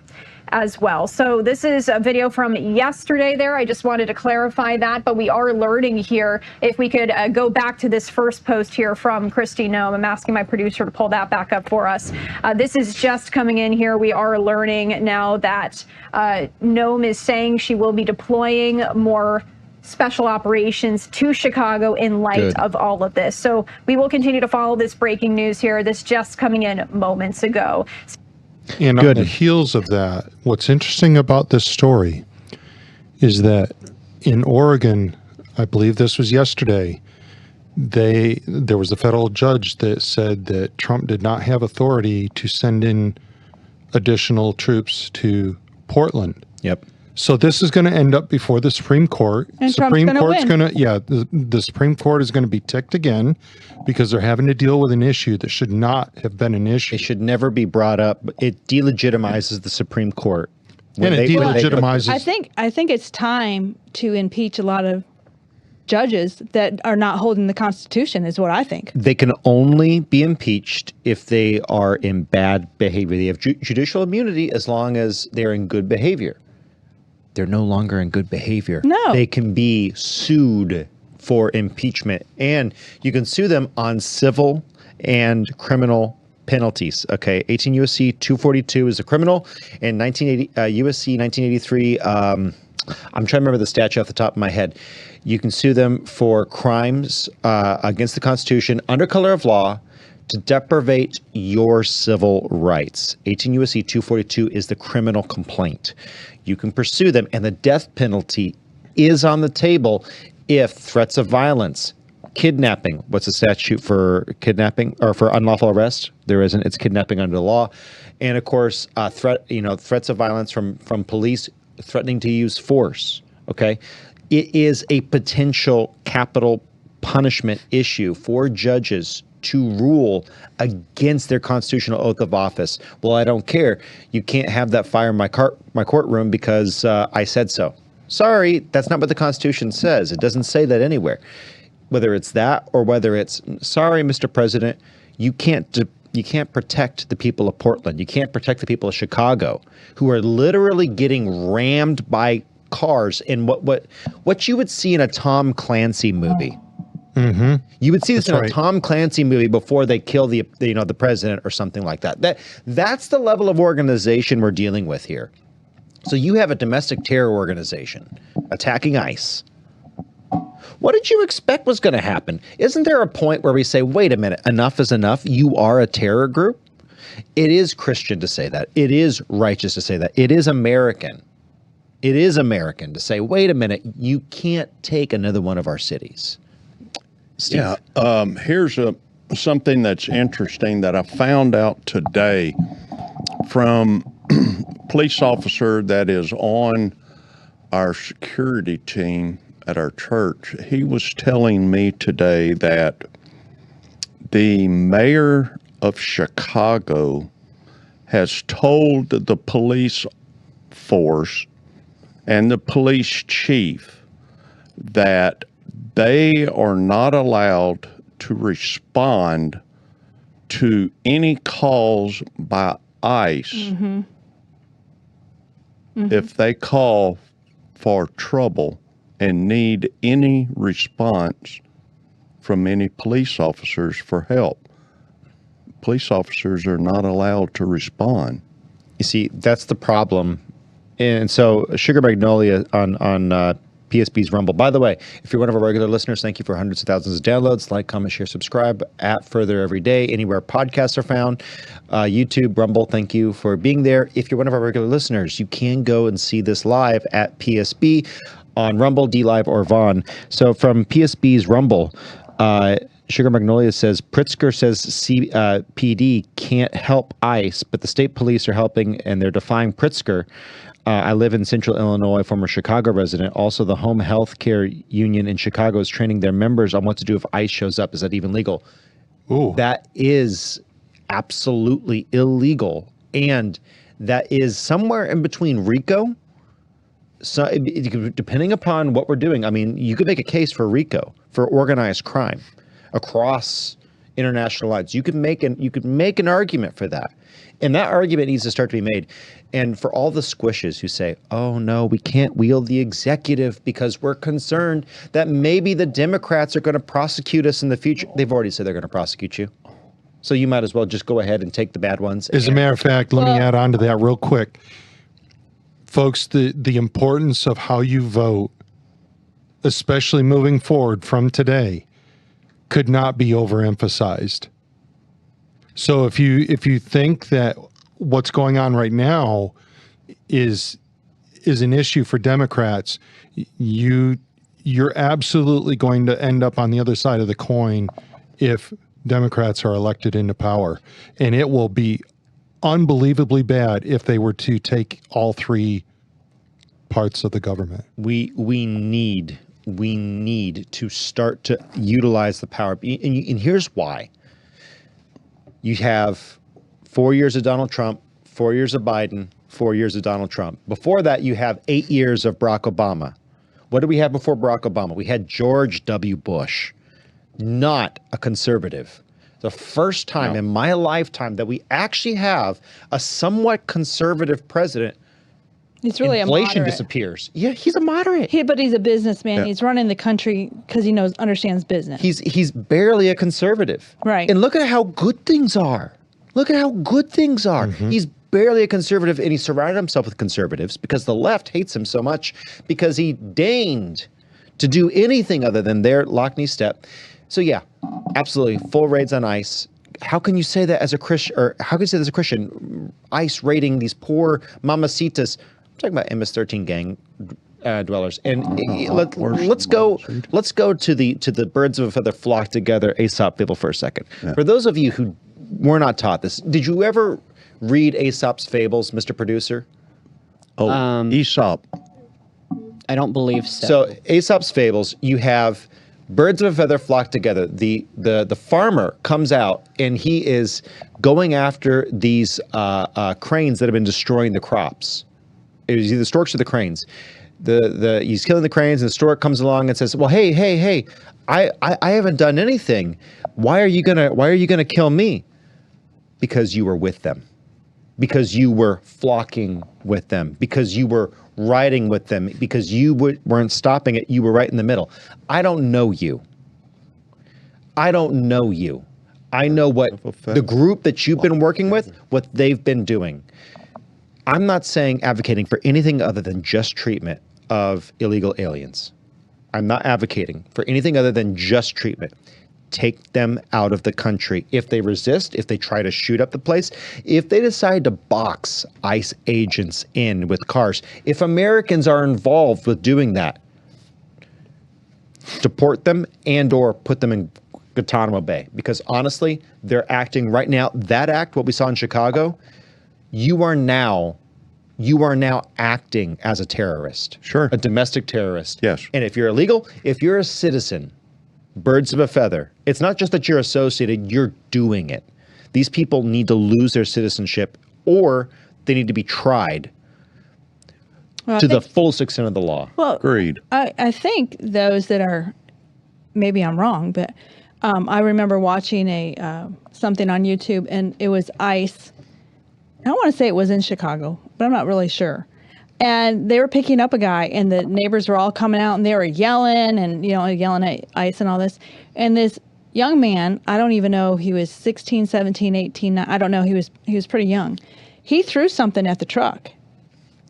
as well. So this is a video from yesterday there. I just wanted to clarify that, but we are learning here. If we could go back to this first post here from Kristi Noem. I'm asking my producer to pull that back up for us. This is just coming in here. We are learning now that Noem is saying she will be deploying more special operations to Chicago in light of all of this. So we will continue to follow this breaking news here. This just coming in moments ago. And on the heels of that, what's interesting about this story is that in Oregon, I believe this was yesterday, there was a federal judge that said that Trump did not have authority to send in additional troops to Portland. Yep. So this is going to end up before the Supreme Court. And Supreme Trump's Court's going to, the Supreme Court is going to be ticked again because they're having to deal with an issue that should not have been an issue. It should never be brought up. It delegitimizes the Supreme Court. And it delegitimizes. I think it's time to impeach a lot of judges that are not holding the Constitution, is what I think. They can only be impeached if they are in bad behavior. They have judicial immunity as long as they're in good behavior. They're no longer in good behavior. No. They can be sued for impeachment, and you can sue them on civil and criminal penalties. Okay, 18 U.S.C. 242 is a criminal, and 1980 U.S.C. 1983. I'm trying to remember the statute off the top of my head. You can sue them for crimes against the Constitution under color of law to deprivate your civil rights. 18 U.S.C. 242 is the criminal complaint. You can pursue them, and the death penalty is on the table if threats of violence, kidnapping, what's the statute for kidnapping or for unlawful arrest? There isn't. It's kidnapping under the law. And of course, threats of violence from police threatening to use force. Okay. It is a potential capital punishment issue for judges to rule against their constitutional oath of office. Well, I don't care. You can't have that fire in my courtroom because I said so. Sorry, that's not what the Constitution says. It doesn't say that anywhere. Whether it's that or whether it's, sorry, Mr. President, you can't protect the people of Portland. You can't protect the people of Chicago who are literally getting rammed by cars in what you would see in a Tom Clancy movie. Mm-hmm. You would see this in a Tom Clancy movie before they kill the president or something like that. That's the level of organization we're dealing with here. So you have a domestic terror organization attacking ICE. What did you expect was going to happen? Isn't there a point where we say, wait a minute, enough is enough? You are a terror group? It is Christian to say that. It is righteous to say that. It is American. It is American to say, wait a minute, you can't take another one of our cities. Steve. Yeah, here's something that's interesting that I found out today from a police officer that is on our security team at our church. He was telling me today that the mayor of Chicago has told the police force and the police chief that they are not allowed to respond to any calls by ICE if they call for trouble and need any response from any police officers for help. Police officers are not allowed to respond. You see, that's the problem. And so Sugar Magnolia on PSB's Rumble. By the way, if you're one of our regular listeners, thank you for hundreds of thousands of downloads. Like, comment, share, subscribe at FurtherEveryDay, anywhere podcasts are found. YouTube, Rumble, thank you for being there. If you're one of our regular listeners, you can go and see this live at PSB on Rumble, DLive, or Vaughn. So from PSB's Rumble, Sugar Magnolia says, Pritzker says PD can't help ICE, but the state police are helping and they're defying Pritzker. I live in Central Illinois, former Chicago resident. Also, the home health care union in Chicago is training their members on what to do if ICE shows up. Is that even legal? Ooh. That is absolutely illegal. And that is somewhere in between RICO. So depending upon what we're doing, I mean, you could make a case for RICO, for organized crime across international lines. You could make an argument for that. And that argument needs to start to be made. And for all the squishes who say, oh, no, we can't wield the executive because we're concerned that maybe the Democrats are going to prosecute us in the future. They've already said they're going to prosecute you. So you might as well just go ahead and take the bad ones. As a matter of fact, let me add on to that real quick. Folks, the importance of how you vote, especially moving forward from today, could not be overemphasized. So if you think that what's going on right now is an issue for Democrats, you're absolutely going to end up on the other side of the coin if Democrats are elected into power. And it will be unbelievably bad if they were to take all three parts of the government. We need to start to utilize the power. And here's why. You have 4 years of Donald Trump, 4 years of Biden, 4 years of Donald Trump. Before that, you have 8 years of Barack Obama. What did we have before Barack Obama? We had George W. Bush, not a conservative. The first time in my lifetime that we actually have a somewhat conservative president. He's really inflation a moderate. Disappears. Yeah, he's a moderate. But he's a businessman. Yeah. He's running the country because he understands business. He's barely a conservative. Right. And look at how good things are. Look at how good things are. Mm-hmm. He's barely a conservative, and he surrounded himself with conservatives because the left hates him so much because he deigned to do anything other than their lock-knee step. So yeah, absolutely, full raids on ICE. How can you say that as a Christian? Or how can you say that as a Christian? ICE raiding these poor mamacitas. I'm talking about MS-13 gang dwellers. And let's go to the birds of a feather flock together Aesop fable for a second. Yeah. For those of you who were not taught this, did you ever read Aesop's fables, Mr. Producer? Oh, Aesop. I don't believe so. So Aesop's fables, you have birds of a feather flock together. The farmer comes out and he is going after these cranes that have been destroying the crops. It was either the storks or the cranes. He's killing the cranes, and the stork comes along and says, "Well, hey, I haven't done anything. Why are you gonna kill me?" Because you were with them, because you were flocking with them, because you were riding with them, because you weren't stopping it. You were right in the middle. I don't know you. I don't know you. I know what the group that you've been working with, what they've been doing. I'm not advocating for anything other than just treatment of illegal aliens. I'm not advocating for anything other than just treatment. Take them out of the country. If they resist, if they try to shoot up the place, if they decide to box ICE agents in with cars, if Americans are involved with doing that, deport them and or put them in Guantanamo Bay. Because honestly, they're acting right now. That act, what we saw in Chicago, you are now acting as a terrorist. Sure. A domestic terrorist. Yes. And if you're illegal, if you're a citizen, birds of a feather, it's not just that you're associated, you're doing it. These people need to lose their citizenship, or they need to be tried to the fullest extent of the law. Well, agreed. I think those that are, maybe I'm wrong, but I remember watching something on YouTube, and it was ICE. I want to say it was in Chicago, but I'm not really sure. And they were picking up a guy, and the neighbors were all coming out, and they were yelling and, yelling at ICE and all this. And this young man, I don't even know, he was 16, 17, 18, I don't know, he was pretty young. He threw something at the truck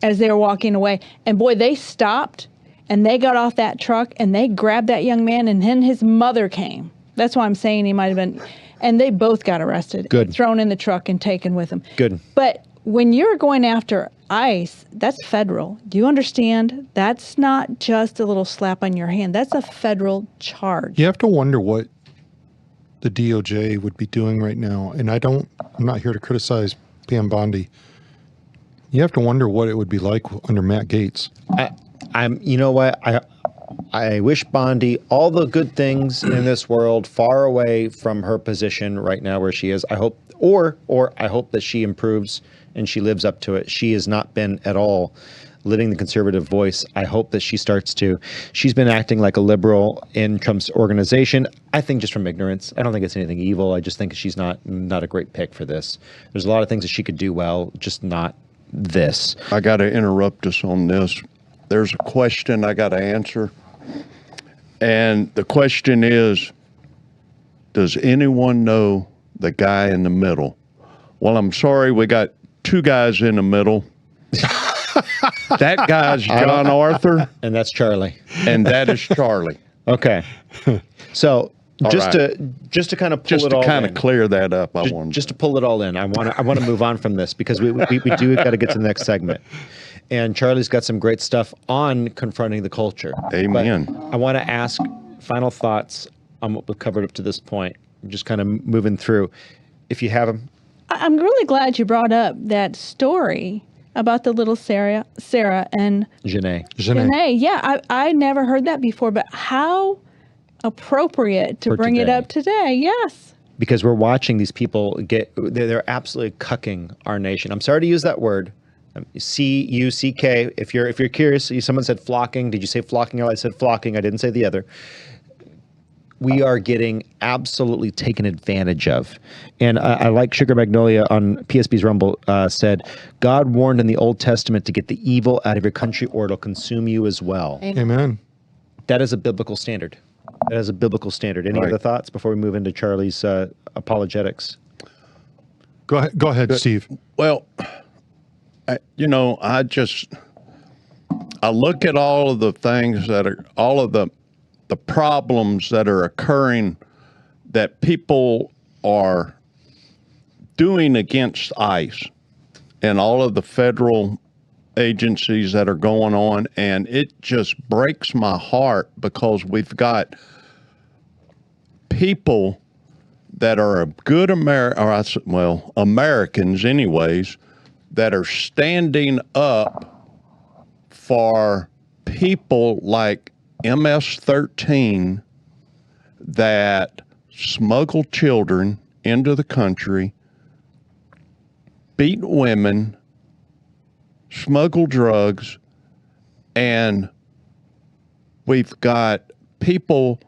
as they were walking away. And boy, they stopped, and they got off that truck, and they grabbed that young man, and then his mother came. That's why I'm saying he might have been. And they both got arrested. Good. Thrown in the truck and taken with them. Good. But when you're going after ICE, that's federal. Do you understand? That's not just a little slap on your hand. That's a federal charge. You have to wonder what the DOJ would be doing right now. And I'm not here to criticize Pam Bondi. You have to wonder what it would be like under Matt Gaetz. You know what? I wish Bondi all the good things in this world, far away from her position right now where she is. I hope, or I hope that she improves and she lives up to it. She has not been at all living the conservative voice. I hope that she starts to. She's been acting like a liberal in Trump's organization. I think just from ignorance. I don't think it's anything evil. I just think she's not a great pick for this. There's a lot of things that she could do well, just not this. I got to interrupt us on this. There's a question I got to answer. And the question is, does anyone know the guy in the middle? Well, I'm sorry, we got two guys in the middle. That guy's John Arthur. And that's Charlie. And that is Charlie. Okay. So just to kind of pull it all in. Just to kind of clear that up, just to pull it all in. I want to move on from this because we do got to get to the next segment. And Charlie's got some great stuff on confronting the culture. Amen. But I want to ask final thoughts on what we've covered up to this point. I'm just kind of moving through. If you have them. I'm really glad you brought up that story about the little Sarah and Genet. Yeah, I never heard that before, but how appropriate to bring it up today. Yes. Because we're watching these people they're absolutely cucking our nation. I'm sorry to use that word. C-U-C-K. If you're curious, someone said flocking. Did you say flocking? I said flocking. I didn't say the other. We are getting absolutely taken advantage of. And I like Sugar Magnolia on PSB's Rumble said, God warned in the Old Testament to get the evil out of your country or it'll consume you as well. Amen. That is a biblical standard. That is a biblical standard. Any other thoughts before we move into Charlie's apologetics? Go ahead, Steve. Well, I look at all of the things that are, all of the problems that are occurring that people are doing against ICE and all of the federal agencies that are going on, and it just breaks my heart because we've got people that are a good Americans anyways, that are standing up for people like MS-13 that smuggle children into the country, beat women, smuggle drugs, and we've got people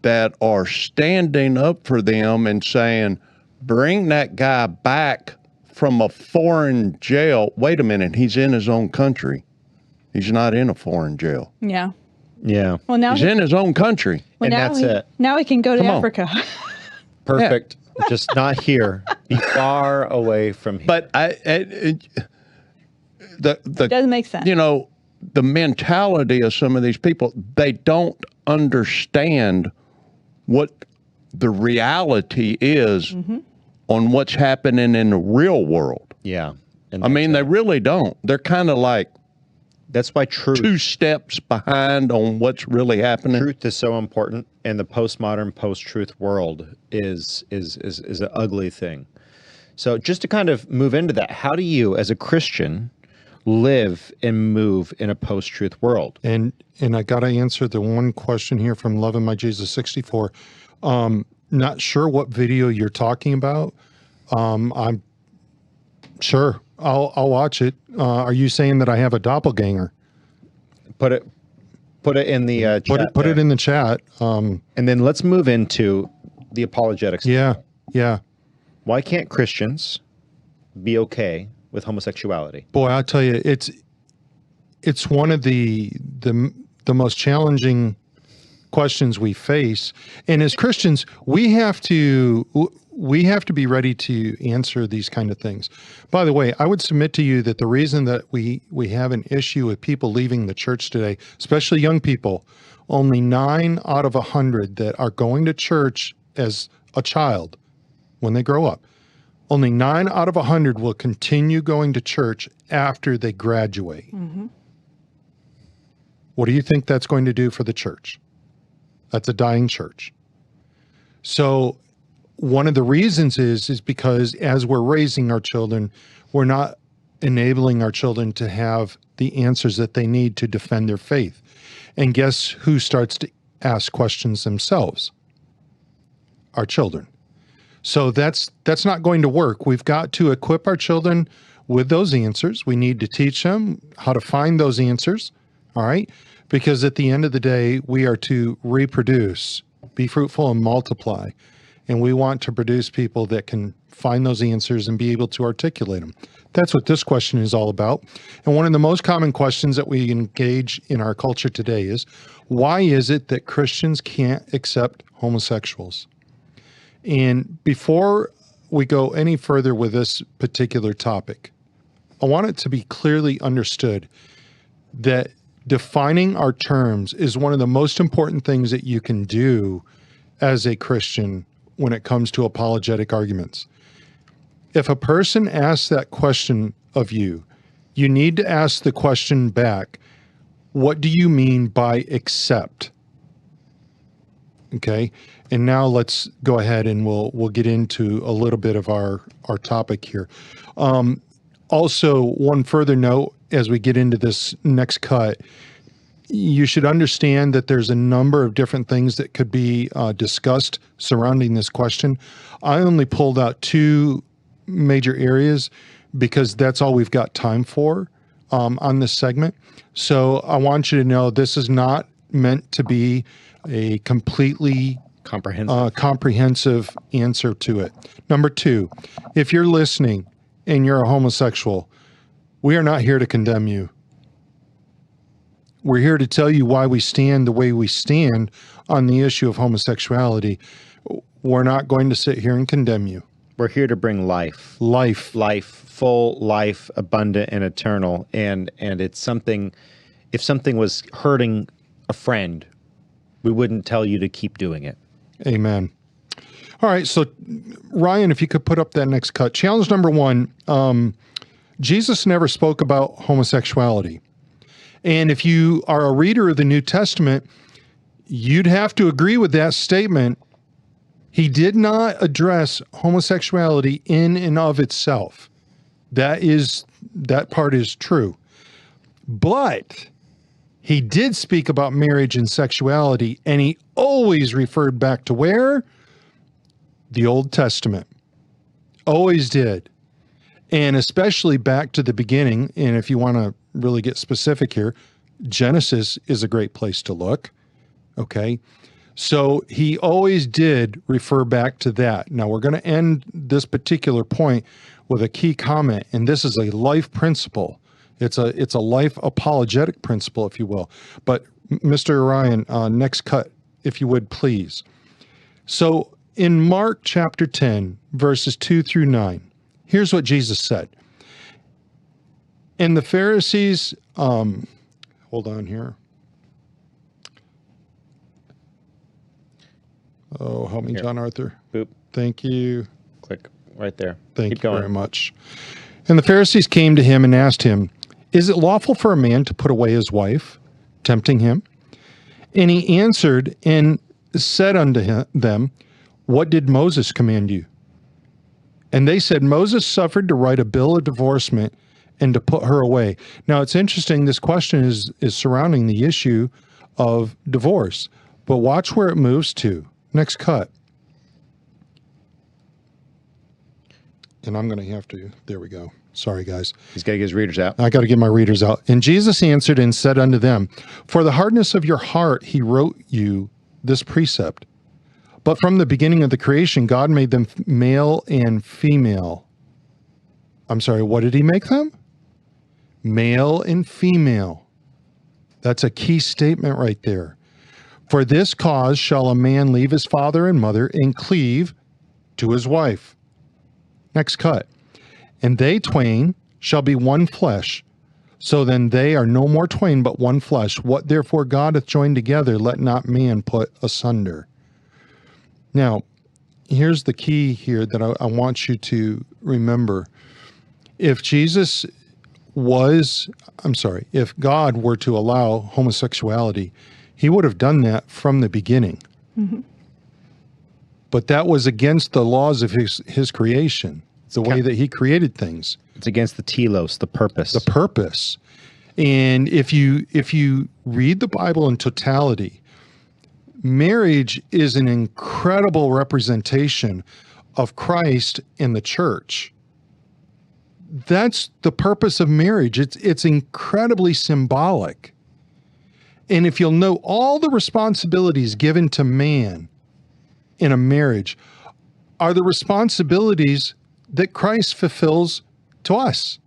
that are standing up for them and saying, bring that guy back from a foreign jail. Wait a minute, he's in his own country. He's not in a foreign jail. Yeah. Yeah. Well, now He's in his own country. well, And now that's he, it. Now he can go to Come on. Africa. Perfect. Just not here. Be far away from here. But the Doesn't make sense. You know, the mentality of some of these people, they don't understand what the reality is on what's happening in the real world. Yeah. And I mean, they really don't. They're kind of like that's why truth 2 steps behind on what's really happening. truth is so important, and the postmodern, post-truth world is an ugly thing. So just to kind of move into that, how do you, as a Christian, live and move in a post-truth world? And I got to answer the one question here from Loving My Jesus 64. Not sure what video you're talking about. I'm sure I'll watch it. Are you saying that I have a doppelganger? Put it in the chat. Put it in the chat. And then let's move into the apologetics. Yeah. Why can't Christians be okay with homosexuality? Boy, I'll tell you, it's one of the most challenging questions we face. And as Christians, we have to be ready to answer these kind of things. By the way, I would submit to you that the reason that we have an issue with people leaving the church today, especially young people, only 9 out of 100 that are going to church as a child when they grow up, only 9 out of 100 will continue going to church after they graduate. What do you think that's going to do for the church? That's a dying church. So one of the reasons is because as we're raising our children, we're not enabling our children to have the answers that they need to defend their faith. And guess who starts to ask questions themselves? Our children. So that's not going to work. We've got to equip our children with those answers. We need to teach them how to find those answers. All right. Because at the end of the day, we are to reproduce, be fruitful and multiply. And we want to produce people that can find those answers and be able to articulate them. That's what this question is all about. And one of the most common questions that we engage in our culture today is, why is it that Christians can't accept homosexuals? And before we go any further with this particular topic, I want it to be clearly understood that defining our terms is one of the most important things that you can do as a Christian when it comes to apologetic arguments. If a person asks that question of you, you need to ask the question back, what do you mean by accept? Okay. And now let's go ahead and we'll get into a little bit of our topic here. Also, one further note as we get into this next cut, you should understand that there's a number of different things that could be discussed surrounding this question. I only pulled out 2 major areas because that's all we've got time for on this segment. So I want you to know this is not meant to be a completely comprehensive answer to it. Number 2, if you're listening and you're a homosexual, we are not here to condemn you. We're here to tell you why we stand the way we stand on the issue of homosexuality. We're not going to sit here and condemn you. We're here to bring life, full life, abundant and eternal. And it's something, if something was hurting a friend, we wouldn't tell you to keep doing it. Amen. All right. So Ryan, if you could put up that next cut. Challenge number 1, Jesus never spoke about homosexuality. And if you are a reader of the New Testament, you'd have to agree with that statement. He did not address homosexuality in and of itself. That part is true. But he did speak about marriage and sexuality, and he always referred back to where? The Old Testament. Always did. And especially back to the beginning. And if you want to really get specific here, Genesis is a great place to look. Okay. So he always did refer back to that. Now we're going to end this particular point with a key comment, and this is a life principle. It's a life apologetic principle, if you will. But Mr. Orion, next cut, if you would, please. So in Mark chapter 10, verses 2 through 9, here's what Jesus said. And the Pharisees, hold on here. Oh, help me, Here. John Arthur. Boop. Thank you. Click right there. Thank Keep you going. very much. And the Pharisees came to him and asked him, is it lawful for a man to put away his wife, tempting him? And he answered and said unto them, what did Moses command you? And they said, Moses suffered to write a bill of divorcement and to put her away. Now, it's interesting. This question is surrounding the issue of divorce. But watch where it moves to. Next cut. And I'm going to have to, there we go. Sorry, guys. He's got to get his readers out. I got to get my readers out. And Jesus answered and said unto them, for the hardness of your heart, he wrote you this precept. But from the beginning of the creation, God made them male and female. I'm sorry, what did he make them? Male and female. That's a key statement right there. For this cause shall a man leave his father and mother and cleave to his wife. Next cut. And they twain shall be one flesh. So then they are no more twain, but one flesh. What therefore God hath joined together, let not man put asunder. Now, here's the key here that I want you to remember. If if God were to allow homosexuality, he would have done that from the beginning. Mm-hmm. But that was against the laws of his creation, the way that he created things. It's against the telos, the purpose. The purpose. And if you read the Bible in totality, marriage is an incredible representation of Christ in the church. That's the purpose of marriage. It's incredibly symbolic. And if you'll know, all the responsibilities given to man in a marriage are the responsibilities that Christ fulfills to us.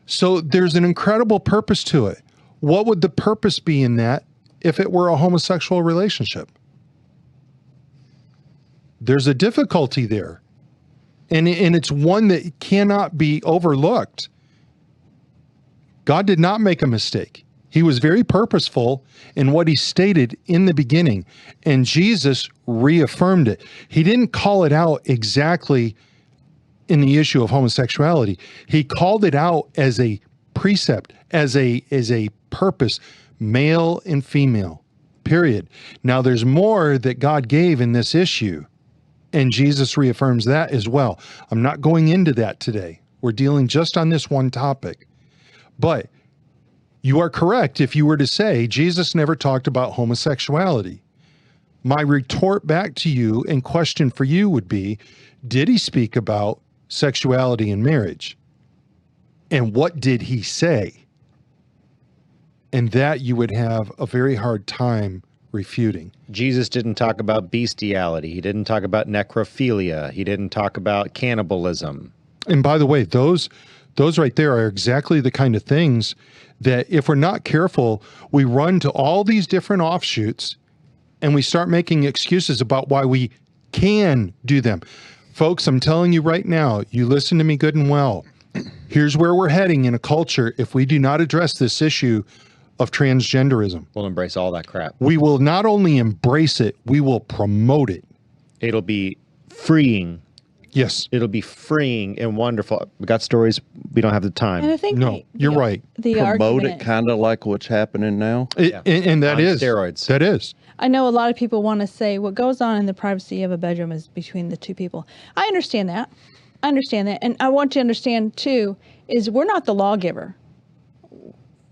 So there's an incredible purpose to it. What would the purpose be in that if it were a homosexual relationship? There's a difficulty there. And it's one that cannot be overlooked. God did not make a mistake. He was very purposeful in what he stated in the beginning, and Jesus reaffirmed it. He didn't call it out exactly in the issue of homosexuality. He called it out as a precept, as a purpose, male and female, period. Now, there's more that God gave in this issue, and Jesus reaffirms that as well. I'm not going into that today. We're dealing just on this one topic. But you are correct if you were to say Jesus never talked about homosexuality. My retort back to you and question for you would be, did he speak about sexuality in marriage? And what did he say? And that you would have a very hard time refuting. Jesus didn't talk about bestiality. He didn't talk about necrophilia. He didn't talk about cannibalism. And by the way, those right there are exactly the kind of things that if we're not careful, we run to all these different offshoots and we start making excuses about why we can do them. Folks, I'm telling you right now, you listen to me good and well. Here's where we're heading in a culture if we do not address this issue of transgenderism. We'll embrace all that crap. We will not only embrace it, we will promote it. It'll be freeing Yes. It'll be freeing and wonderful. We got stories. We don't have the time. And I think No, you're right. The Promote argument, it kind of like what's happening now. And that On is steroids. That is. I know a lot of people want to say what goes on in the privacy of a bedroom is between the two people. I understand that. And I want you to understand too, is we're not the lawgiver.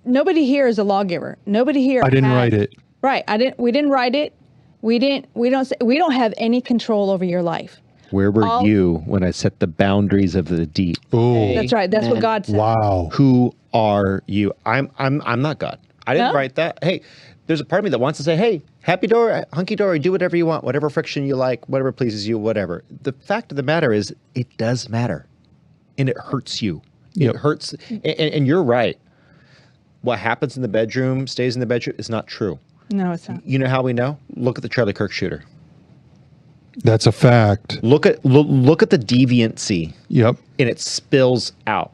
Nobody here is a lawgiver. Nobody here. I didn't write it. Right. We didn't write it. We don't have any control over your life. Where were you when I set the boundaries of the deep? Oh, That's right. That's what God said. wow. Who are you? I'm not God. I didn't No? write that. Hey, there's a part of me that wants to say, hey, happy dory, hunky dory, do whatever you want, whatever friction you like, whatever pleases you, whatever. The fact of the matter is, it does matter, and it hurts you. Yep. It hurts, and you're right. What happens in the bedroom stays in the bedroom is not true. No, it's not. You know how we know? Look at the Charlie Kirk shooter. That's a fact. Look at the deviancy, Yep. and it spills out.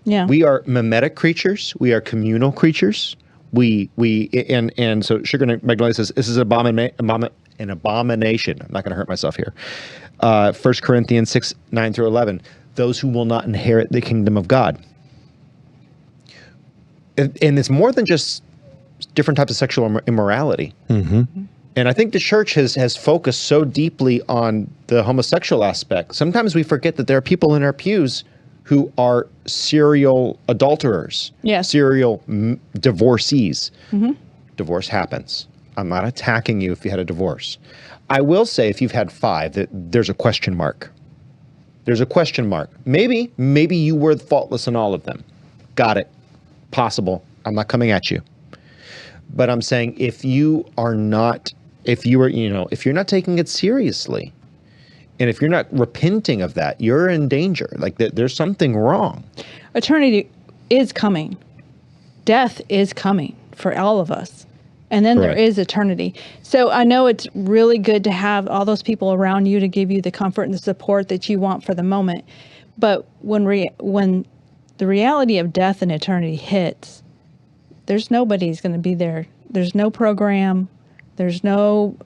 Yeah. We are mimetic creatures. We are communal creatures. And so Sugar Magnolia says this is an abomination. I'm not going to hurt myself here. 1 Corinthians 6:9-11. Those who will not inherit the kingdom of God. And it's more than just different types of sexual immorality. Mm-hmm. And I think the church has focused so deeply on the homosexual aspect. Sometimes we forget that there are people in our pews who are serial adulterers, Yes. serial divorcees. Mm-hmm. Divorce happens. I'm not attacking you if you had a divorce. I will say if you've had 5, that there's a question mark. There's a question mark. Maybe you were faultless in all of them. Got it. Possible. I'm not coming at you. But I'm saying if you're not taking it seriously, and if you're not repenting of that, you're in danger. Like there's something wrong. Eternity is coming. Death is coming for all of us. And then Correct. there is eternity. So I know it's really good to have all those people around you to give you the comfort and the support that you want for the moment. But when the reality of death and eternity hits, there's nobody's going to be there. There's no program. There's no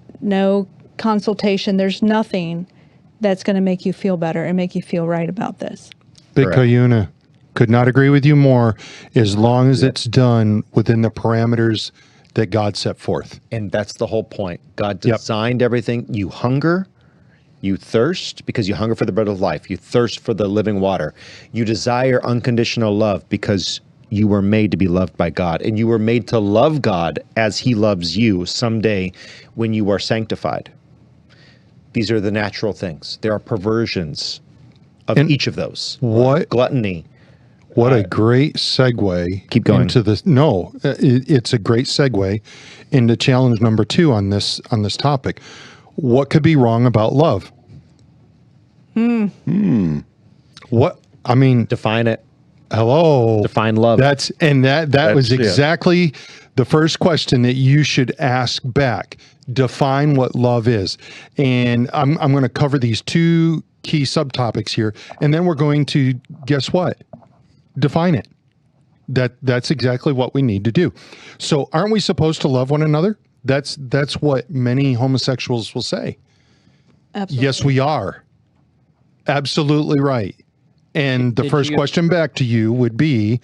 consultation. There's nothing that's going to make you feel better and make you feel right about this. Big Correct. Cuyuna. Could not agree with you more, as long as it's done within the parameters that God set forth. And that's the whole point. God designed everything. You hunger, you thirst because you hunger for the bread of life. You thirst for the living water. You desire unconditional love because you were made to be loved by God. And you were made to love God as he loves you someday when you are sanctified. These are the natural things. There are perversions of each of those. What Gluttony. What a great segue. Keep going. Into this. No, it's a great segue into challenge number 2 on this topic. What could be wrong about love? What, I mean, Define it. hello. Define love. That was it. exactly the first question that you should ask back. Define what love is. And I'm going to cover these 2 key subtopics here, and then we're going to, guess what? Define it. That's exactly what we need to do. So aren't we supposed to love one another? That's what many homosexuals will say. Absolutely. Yes, we are. Absolutely right. And the first question back to you would be,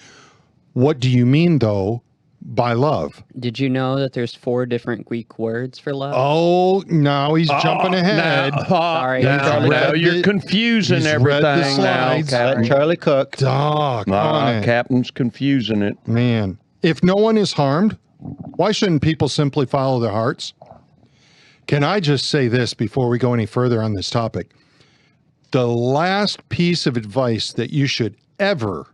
what do you mean though by love? Did you know that there's 4 different Greek words for love? Oh, now he's jumping ahead. Sorry. Now read you're the- confusing he's read the everything now, slides. Captain. Charlie Cook. Doc, on it. Captain's confusing it. Man, if no one is harmed, why shouldn't people simply follow their hearts? Can I just say this before we go any further on this topic? The last piece of advice that you should ever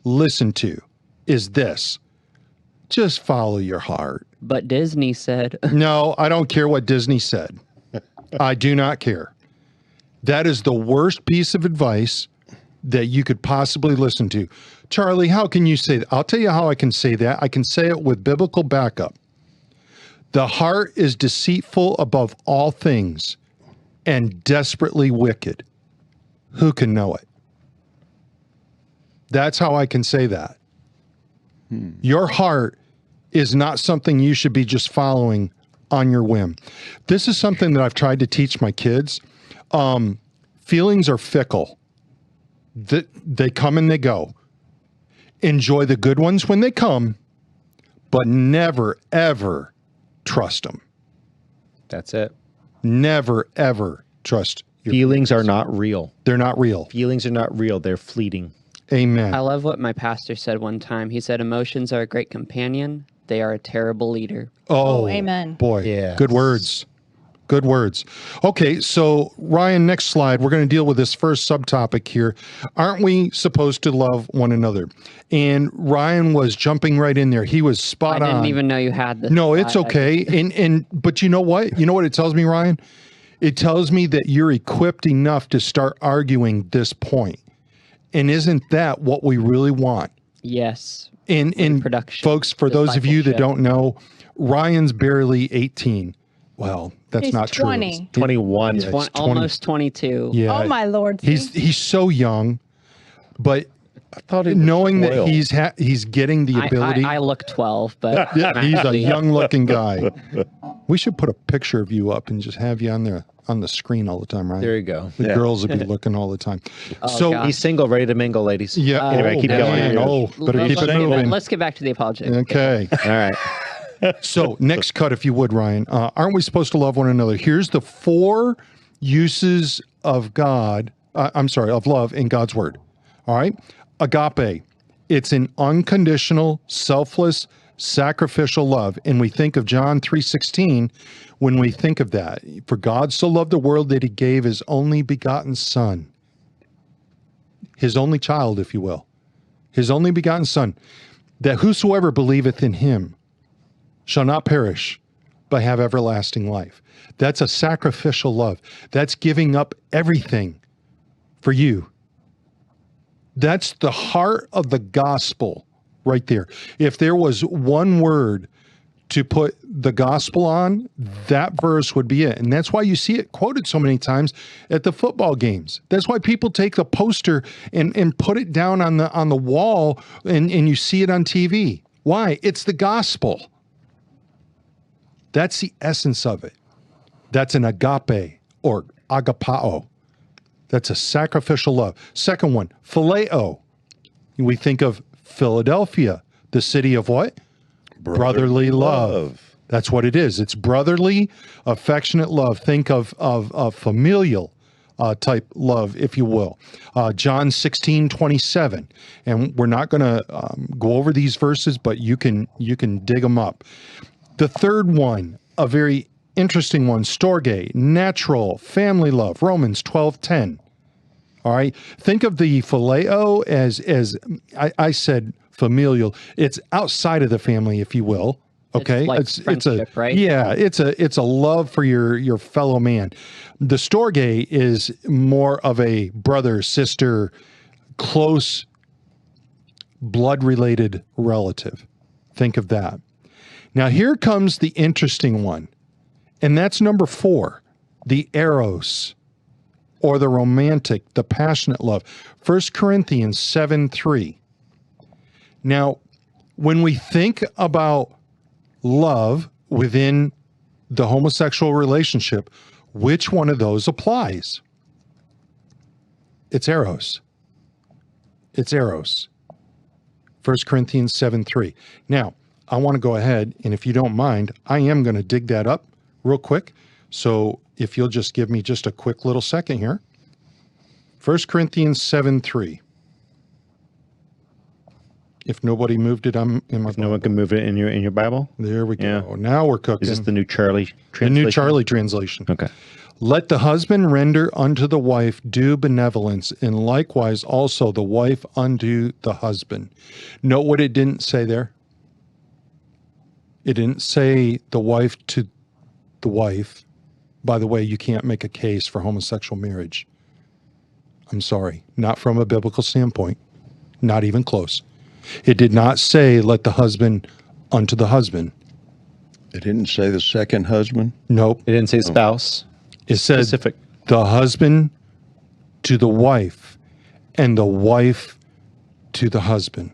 listen to is this. Just follow your heart. But Disney said, No, I don't care what Disney said. I do not care. That is the worst piece of advice that you could possibly listen to. Charlie, how can you say that? I'll tell you how I can say that. I can say it with biblical backup. The heart is deceitful above all things and desperately wicked. Who can know it? That's how I can say that. Your heart is not something you should be just following on your whim. This is something that I've tried to teach my kids. Feelings are fickle. They come and they go. Enjoy the good ones when they come, but never, ever trust them. That's it. Never, ever trust your Feelings are not real. They're not real. Feelings are not real. They're fleeting. Amen. I love what my pastor said one time. He said, emotions are a great companion. They are a terrible leader. Oh, amen. Boy, Yes. Good words. Good words. Okay, so Ryan, next slide. We're going to deal with this first subtopic here. Aren't we supposed to love one another? And Ryan was jumping right in there. He was spot on. I didn't even know you had this. No, it's okay. But you know what? You know what it tells me, Ryan? It tells me that you're equipped enough to start arguing this point. And isn't that what we really want? Yes. In production, folks, for those of you that don't know, Ryan's barely 18. Well, that's He's not 20. true. 21. Yeah, he's 20. Almost 22. Yeah. Oh my Lord. He's so young, but I thought he was knowing 12. that he's getting the ability. I look 12, but Yeah, he's a actually- young-looking guy. We should put a picture of you up and just have you on the screen all the time, right? There you go. The girls would be looking all the time. So gosh. He's single, ready to mingle, ladies. yeah. Anyway, keep man. going. Oh, better keep it Let's- moving. Let's get back to the apologetic. Okay. All right. So next cut, if you would, Ryan. Aren't we supposed to love one another? Here's the 4 uses of of love in God's word. All right. Agape. It's an unconditional, selfless, sacrificial love. And we think of John 3:16 when we think of that. For God so loved the world that he gave his only begotten son, his only child, if you will, his only begotten son, that whosoever believeth in him shall not perish, but have everlasting life. That's a sacrificial love. That's giving up everything for you. That's the heart of the gospel right there. If there was one word to put the gospel on, that verse would be it. And that's why you see it quoted so many times at the football games. That's why people take the poster and put it down on the wall and you see it on TV. Why? It's the gospel. That's the essence of it. That's an agape or agapao. That's a sacrificial love. Second one, phileo. We think of Philadelphia, the city of what? Brotherly love. That's what it is. It's brotherly, affectionate love. Think of familial type love, if you will. John 16:27. And we're not going to go over these verses, but you can dig them up. The third one, a very interesting one, storge, natural, family love, Romans 12:10. All right. Think of the phileo as I said familial. It's outside of the family, if you will. Okay. It's like friendship, right? Yeah, it's a love for your fellow man. The storge is more of a brother, sister, close blood related relative. Think of that. Now, here comes the interesting one, and that's number 4, the eros, or the romantic, the passionate love. 1 Corinthians 7:3. Now, when we think about love within the homosexual relationship, which one of those applies? It's eros. It's eros. 1 Corinthians 7:3. Now, I want to go ahead, and if you don't mind, I am going to dig that up real quick. So if you'll just give me just a quick little second here. 1 Corinthians 7:3. If nobody moved it, I'm in my. If no one can move it in your Bible. There we go. Yeah. Now we're cooking. Is this the new Charlie The translation? new Charlie translation. Okay. Let the husband render unto the wife due benevolence, and likewise also the wife unto the husband. Note what it didn't say there. It didn't say the wife to the wife. By the way, you can't make a case for homosexual marriage. I'm sorry, not from a biblical standpoint, not even close. It did not say let the husband unto the husband. It didn't say the second husband. Nope. It didn't say spouse. It says Specific. the husband to the wife and the wife to the husband.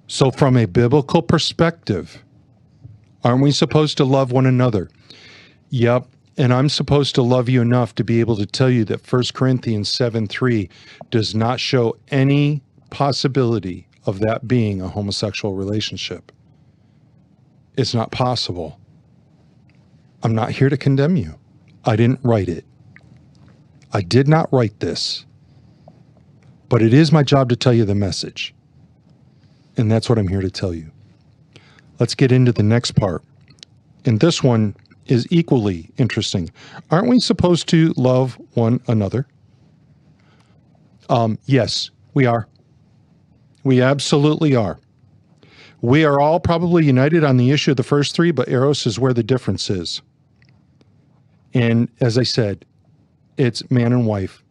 So from a biblical perspective, aren't we supposed to love one another? Yep. And I'm supposed to love you enough to be able to tell you that 1 Corinthians 7:3 does not show any possibility of that being a homosexual relationship. It's not possible. I'm not here to condemn you. I didn't write it. I did not write this. But it is my job to tell you the message. And that's what I'm here to tell you. Let's get into the next part. And this one is equally interesting. Aren't we supposed to love one another? Yes, we are. We absolutely are. We are all probably united on the issue of the first three, but eros is where the difference is. And as I said, it's man and wife,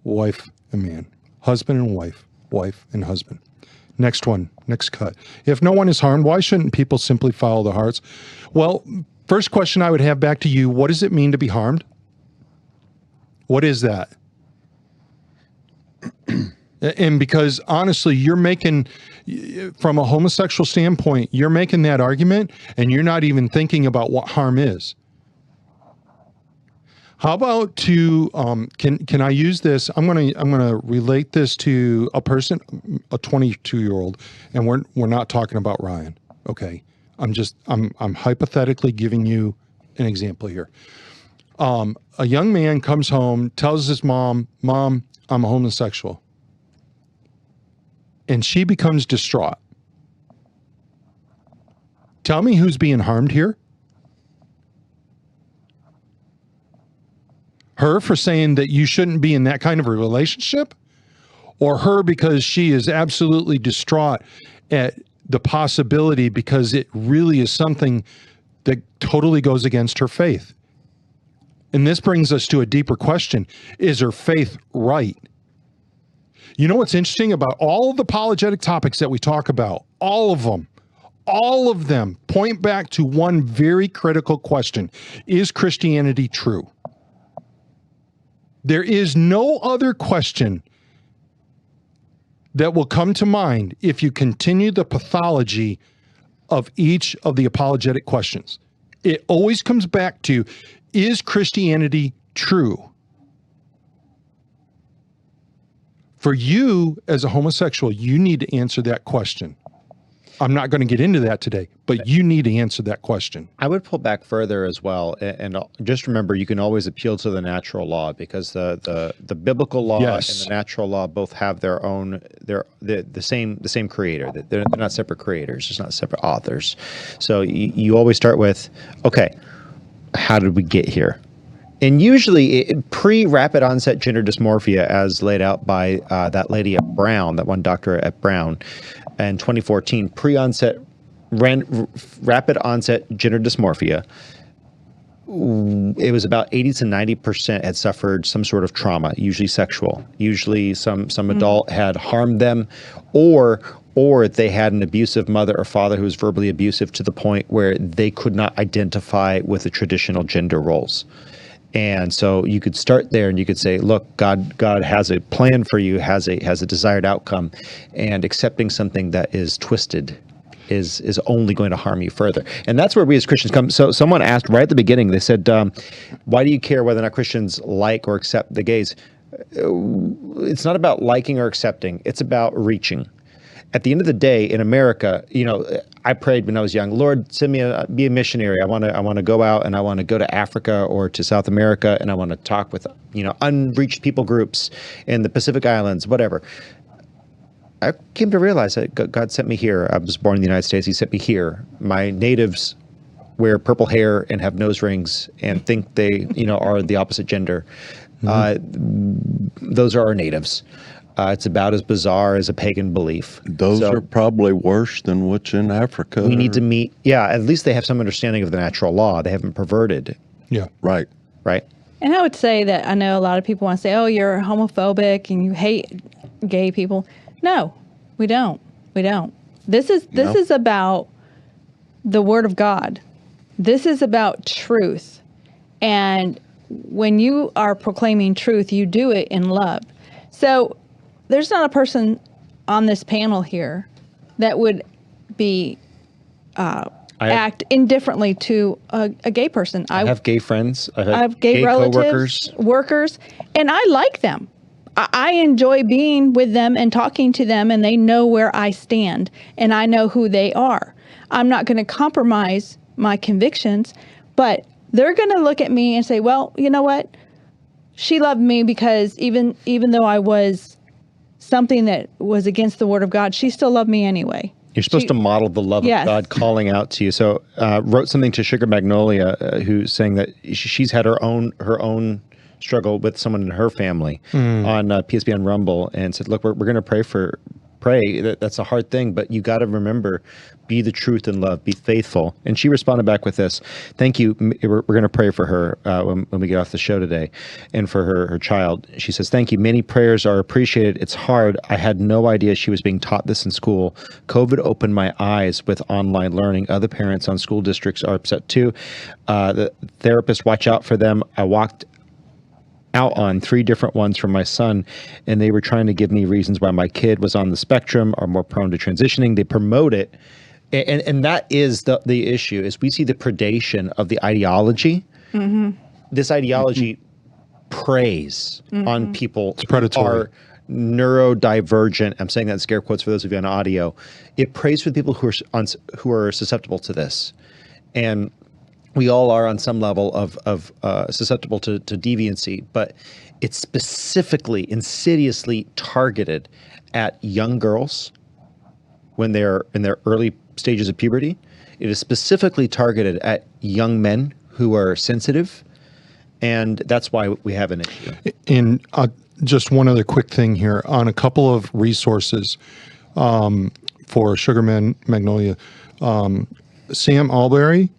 wife and man, husband and wife, wife and husband. Next one, next cut. If no one is harmed, why shouldn't people simply follow their hearts? Well, first question I would have back to you, what does it mean to be harmed? What is that? And because honestly, you're making, from a homosexual standpoint, you're making that argument and you're not even thinking about what harm is. How about to, can I use this? I'm gonna relate this to a person, a 22-year-old, and we're not talking about Ryan. Okay. I'm hypothetically giving you an example here. A young man comes home, tells his mom, I'm a homosexual. And she becomes distraught. Tell me who's being harmed here? Her for saying that you shouldn't be in that kind of a relationship? Or her because she is absolutely distraught at the possibility because it really is something that totally goes against her faith? And this brings us to a deeper question. Is her faith right? You know what's interesting about all of the apologetic topics that we talk about? All of them point back to one very critical question. Is Christianity true? There is no other question that will come to mind if you continue the pathology of each of the apologetic questions. It always comes back to, is Christianity true? For you as a homosexual, you need to answer that question. I'm not going to get into that today, but you need to answer that question. I would pull back further as well, and just remember, you can always appeal to the natural law because the biblical law and the natural law both have their own the same creator. They're not separate creators. It's not separate authors. So you always start with, okay, how did we get here? And usually pre-rapid onset gender dysmorphia, as laid out by that lady at Brown, that one doctor at Brown in 2014, pre-onset rapid onset gender dysmorphia, it was about 80 to 90% had suffered some sort of trauma, usually sexual. Usually some adult had harmed them, or they had an abusive mother or father who was verbally abusive to the point where they could not identify with the traditional gender roles. And so you could start there and you could say, look, God has a plan for you, has a desired outcome, and accepting something that is twisted is only going to harm you further. And that's where we as Christians come. So someone asked right at the beginning, they said, why do you care whether or not Christians like or accept the gays? It's not about liking or accepting. It's about reaching. At the end of the day, in America, I prayed when I was young, Lord, send me be a missionary. I want to go out and I want to go to Africa or to South America, and I want to talk with unreached people groups in the Pacific Islands, whatever. I came to realize that God sent me here. I was born in the United States. He sent me here. My natives wear purple hair and have nose rings and think they are the opposite gender. Those are our natives. It's about as bizarre as a pagan belief. Those are probably worse than what's in Africa. We need to meet. Yeah, at least they have some understanding of the natural law. They haven't perverted. Yeah. Right. And I would say that I know a lot of people want to say, oh, you're homophobic and you hate gay people. No, we don't. We don't. This is about the Word of God. This is about truth. And when you are proclaiming truth, you do it in love. So there's not a person on this panel here that would be I act indifferently to a gay person. I have gay friends. I have gay relatives, coworkers, workers, and I like them. I enjoy being with them and talking to them, and they know where I stand, and I know who they are. I'm not going to compromise my convictions, but they're going to look at me and say, well, you know what? She loved me because even though I was something that was against the word of God, she still loved me anyway. You're supposed to model the love Yes. of God calling out to you. So wrote something to Sugar Magnolia, who's saying that she's had her own struggle with someone in her family on PSB on Rumble, and said, look, we're going to pray. That's a hard thing, but you got to remember, be the truth in love, be faithful. And she responded back with this: thank you. We're going to pray for her when we get off the show today, and for her child. She says, thank you. Many prayers are appreciated. It's hard. I had no idea she was being taught this in school. COVID opened my eyes with online learning. Other parents on school districts are upset too. The therapists watch out for them. I walked out on 3 different ones from my son, and they were trying to give me reasons why my kid was on the spectrum or more prone to transitioning. They promote it, and that is the issue. Is we see the predation of the ideology. This ideology preys on people who are neurodivergent. I'm saying that in scare quotes for those of you on audio. It preys for people who are susceptible to this, and we all are on some level of susceptible to deviancy, but it's specifically, insidiously targeted at young girls when they're in their early stages of puberty. It is specifically targeted at young men who are sensitive, and that's why we have an issue. And just one other quick thing here on a couple of resources for Sugar Magnolia. Sam Alberry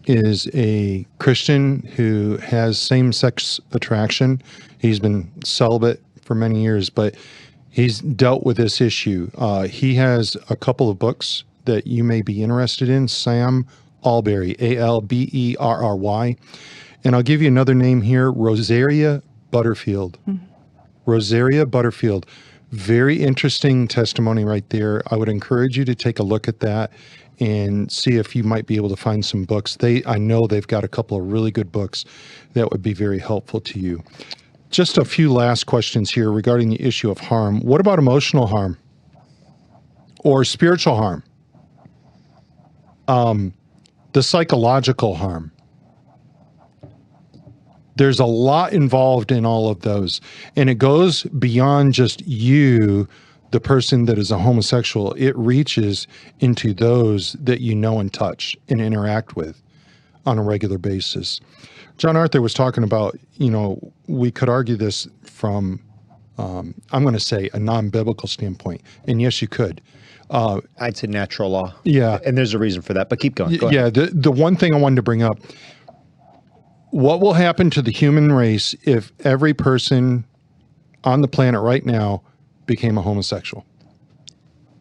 is a Christian who has same-sex attraction. He's been celibate for many years, but he's dealt with this issue. He has a couple of books that you may be interested in. Sam Alberry, Alberry. And I'll give you another name here, Rosaria Butterfield. Rosaria Butterfield. Very interesting testimony right there. I would encourage you to take a look at that and see if you might be able to find some books. I know they've got a couple of really good books that would be very helpful to you. Just a few last questions here regarding the issue of harm. What about emotional harm or spiritual harm? The psychological harm. There's a lot involved in all of those, and it goes beyond just you, the person that is a homosexual. It reaches into those that you know and touch and interact with on a regular basis. John Arthur was talking about, we could argue this from, I'm going to say, a non-biblical standpoint. And yes, you could. I'd say natural law. Yeah. And there's a reason for that, but keep going. Go ahead. Yeah. The one thing I wanted to bring up, what will happen to the human race if every person on the planet right now became a homosexual?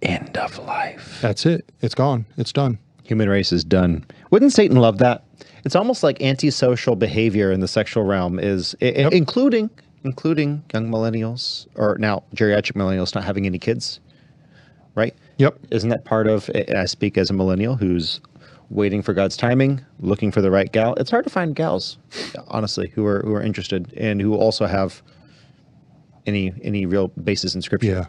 End of life. That's it. It's gone. It's done. Human race is done. Wouldn't Satan love that? It's almost like antisocial behavior in the sexual realm is, including young millennials, or now geriatric millennials not having any kids, right? Yep. Isn't that part of, I speak as a millennial who's waiting for God's timing, looking for the right gal. It's hard to find gals, honestly, who are interested and who also have any real basis in Scripture.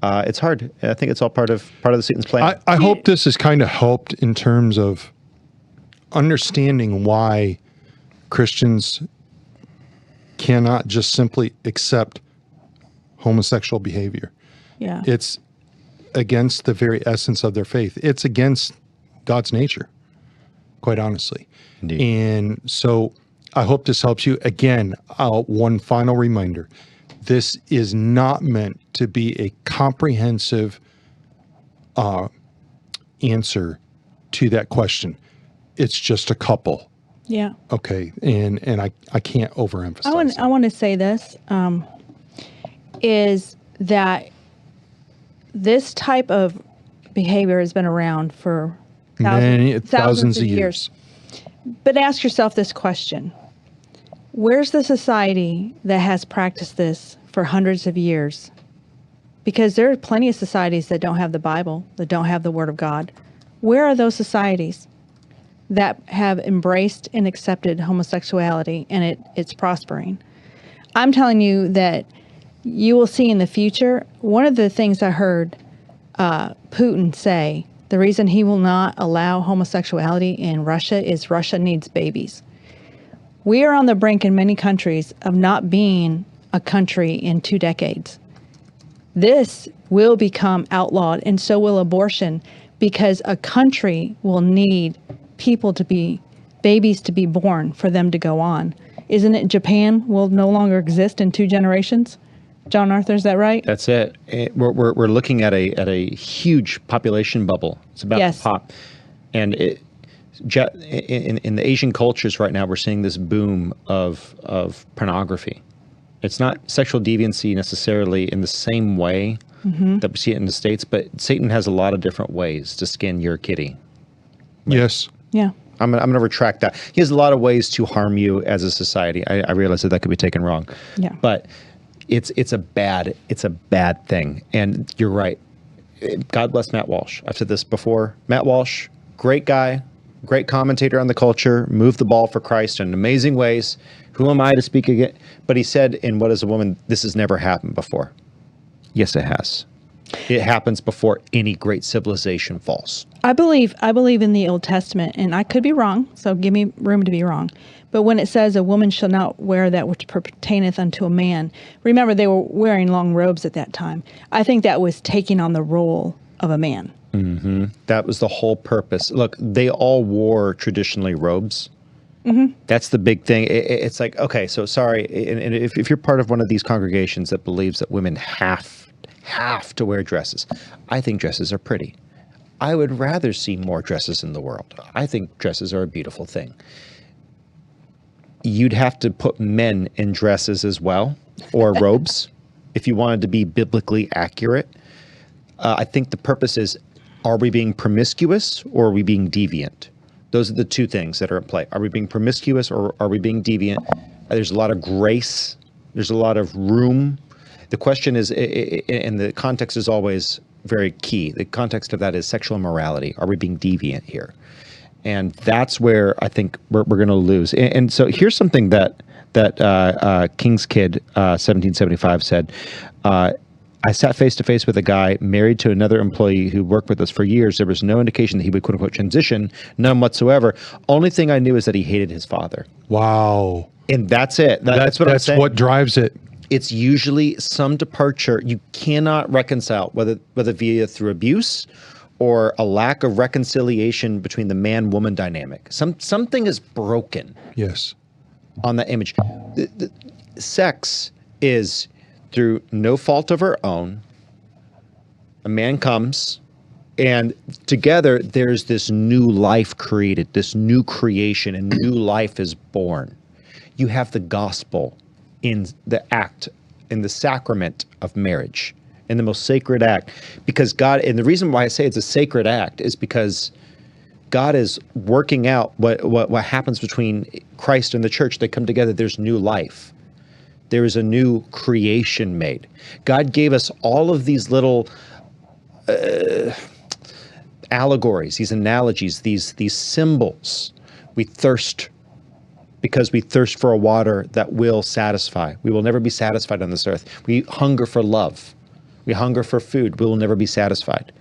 Yeah. It's hard. I think it's all part of the Satan's plan. I hope this has kind of helped in terms of understanding why Christians cannot just simply accept homosexual behavior. Yeah. It's against the very essence of their faith. It's against God's nature, quite honestly. Indeed. And so I hope this helps you. Again, one final reminder. This is not meant to be a comprehensive answer to that question. It's just a couple. Yeah. Okay. And I can't overemphasize. I want to say this, is that this type of behavior has been around for thousands of years. But ask yourself this question. Where's the society that has practiced this for hundreds of years? Because there are plenty of societies that don't have the Bible, that don't have the Word of God. Where are those societies? that have embraced and accepted homosexuality, and it's prospering. I'm telling you that you will see in the future, one of the things I heard Putin say, the reason he will not allow homosexuality in Russia is Russia needs babies. We are on the brink in many countries of not being a country in 2 decades. This will become outlawed, and so will abortion, because a country will need babies to be born for them to go on. Isn't it Japan will no longer exist in 2 generations? John Arthur, is that right? That's it. We're looking at a huge population bubble. It's about to pop. And in the Asian cultures right now, we're seeing this boom of pornography. It's not sexual deviancy necessarily in the same way that we see it in the States, but Satan has a lot of different ways to skin your kitty. Yes. Yeah. I'm going to retract that. He has a lot of ways to harm you as a society. I realize that could be taken wrong. Yeah. But it's a bad thing. And you're right. God bless Matt Walsh. I've said this before. Matt Walsh, great guy, great commentator on the culture, moved the ball for Christ in amazing ways. Who am I to speak again? But he said in What Is a Woman, this has never happened before. Yes, it has. It happens before any great civilization falls. I believe in the Old Testament, and I could be wrong, so give me room to be wrong. But when it says a woman shall not wear that which pertaineth unto a man, remember they were wearing long robes at that time. I think that was taking on the role of a man. Mm-hmm. That was the whole purpose. Look, they all wore traditionally robes. Mm-hmm. That's the big thing. It's like, okay, so sorry, and if you're part of one of these congregations that believes that women have to wear dresses, I think dresses are pretty. I would rather see more dresses in the world. I think dresses are a beautiful thing. You'd have to put men in dresses as well, or robes, if you wanted to be biblically accurate. I think the purpose is, are we being promiscuous or are we being deviant? Those are the two things that are at play. Are we being promiscuous or are we being deviant? There's a lot of grace. There's a lot of room. The question is, and the context is always very key. The context of that is sexual immorality. Are we being deviant here? And that's where I think we're going to lose. And so here's something that King's Kid 1775 said. I sat face to face with a guy married to another employee who worked with us for years. There was no indication that he would, quote unquote, transition, none whatsoever. Only thing I knew is that he hated his father. Wow. And that's it. That's what I'm saying. That's what drives it. It's usually some departure. You cannot reconcile, whether through abuse or a lack of reconciliation between the man-woman dynamic. Something is broken. Yes. On that image. The sex is through no fault of her own. A man comes, and together there's this new life created, this new creation, and new life is born. You have the gospel in the act, in the sacrament of marriage, in the most sacred act. Because God, and the reason why I say it's a sacred act is because God is working out what happens between Christ and the church. They come together, there's new life. There is a new creation made. God gave us all of these little allegories, these analogies, these symbols. We thirst because we thirst for a water that will satisfy. We will never be satisfied on this earth. We hunger for love. We hunger for food. We will never be satisfied.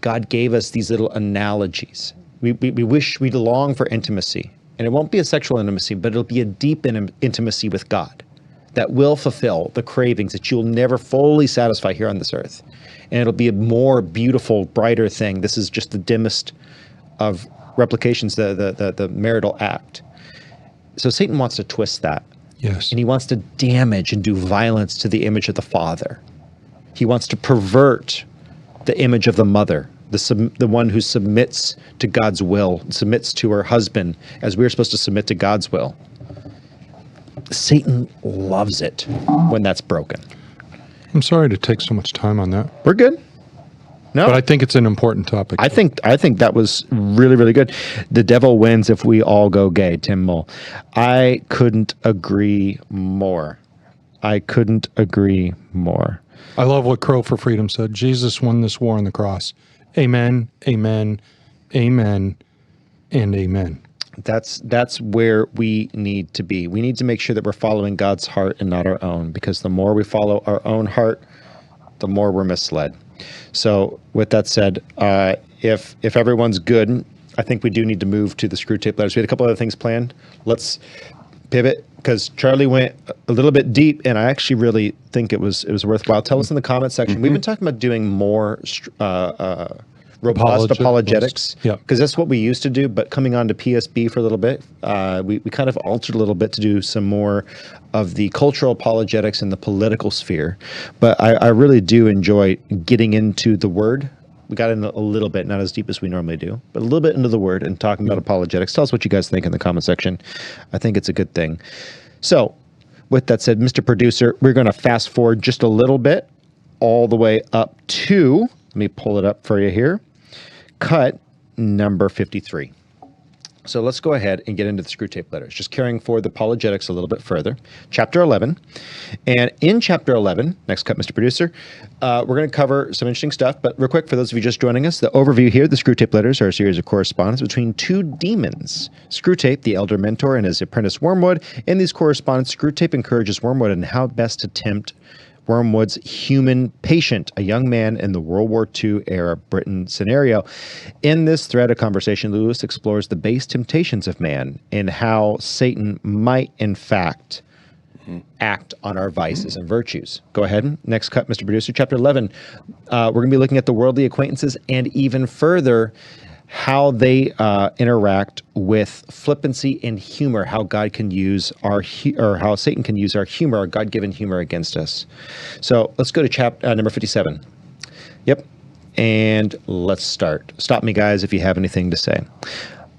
God gave us these little analogies. We long for intimacy. And it won't be a sexual intimacy, but it'll be a deep intimacy with God that will fulfill the cravings that you'll never fully satisfy here on this earth. And it'll be a more beautiful, brighter thing. This is just the dimmest of replications, the marital act. So Satan wants to twist that. Yes. And he wants to damage and do violence to the image of the father. He wants to pervert the image of the mother, the one who submits to God's will, submits to her husband as we're supposed to submit to God's will. Satan loves it when that's broken. I'm sorry to take so much time on that. We're good. No, but I think it's an important topic. I think that was really, really good. The devil wins if we all go gay, Tim Mull. I couldn't agree more. I couldn't agree more. I love what Crow for Freedom said. Jesus won this war on the cross. Amen, amen, amen, And amen. That's where we need to be. We need to make sure that we're following God's heart and not our own, because the more we follow our own heart, the more we're misled. So with that said, if everyone's good, I think we do need to move to the screw tape letters. We had a couple other things planned. Let's pivot, because Charlie went a little bit deep, and I actually really think it was worthwhile. Tell us in the comment section. We've been talking about doing more robust apologetics, because that's what we used to do. But coming on to PSB for a little bit, we kind of altered a little bit to do some more of the cultural apologetics in the political sphere. But I really do enjoy getting into the word. We got in a little bit, not as deep as we normally do, but a little bit into the word and talking about apologetics. Tell us what you guys think in the comment section. I think it's a good thing. So with that said, Mr. Producer, we're going to fast forward just a little bit all the way up to, let me pull it up for you here, cut number 53. So let's go ahead and get into the screw tape letters, just carrying forward the apologetics a little bit further. Chapter 11. And in Chapter 11, next cut, Mr. Producer, we're going to cover some interesting stuff. But real quick, for those of you just joining us, the overview here, the screw tape letters are a series of correspondence between two demons. Screwtape, the elder mentor, and his apprentice Wormwood. In these correspondence, Screwtape encourages Wormwood on how best to tempt Wormwood's human patient, a young man in the World War II era Britain scenario. In this thread of conversation, Lewis explores the base temptations of man and how Satan might, in fact, act on our vices and virtues. Go ahead. Next cut, Mr. Producer. Chapter 11. We're going to be looking at the worldly acquaintances and even further how they interact with flippancy and humor, how God can use our or how Satan can use our humor, our God-given humor against us. So let's go to chapter number 57. Yep. And let's start. Stop me, guys, if you have anything to say.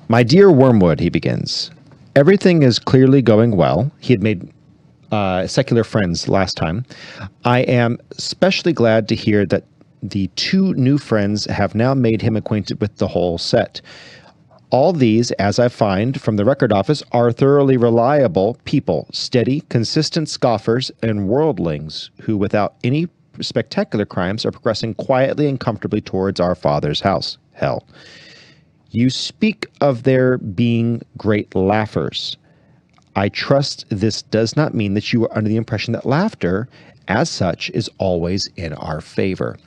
My dear Wormwood, he begins. Everything is clearly going well. He had made secular friends last time. I am especially glad to hear that the two new friends have now made him acquainted with the whole set. All these, as I find from the record office, are thoroughly reliable people, steady, consistent scoffers and worldlings who, without any spectacular crimes, are progressing quietly and comfortably towards our Father's house, hell. You speak of their being great laughers. I trust this does not mean that you are under the impression that laughter, as such, is always in our favor.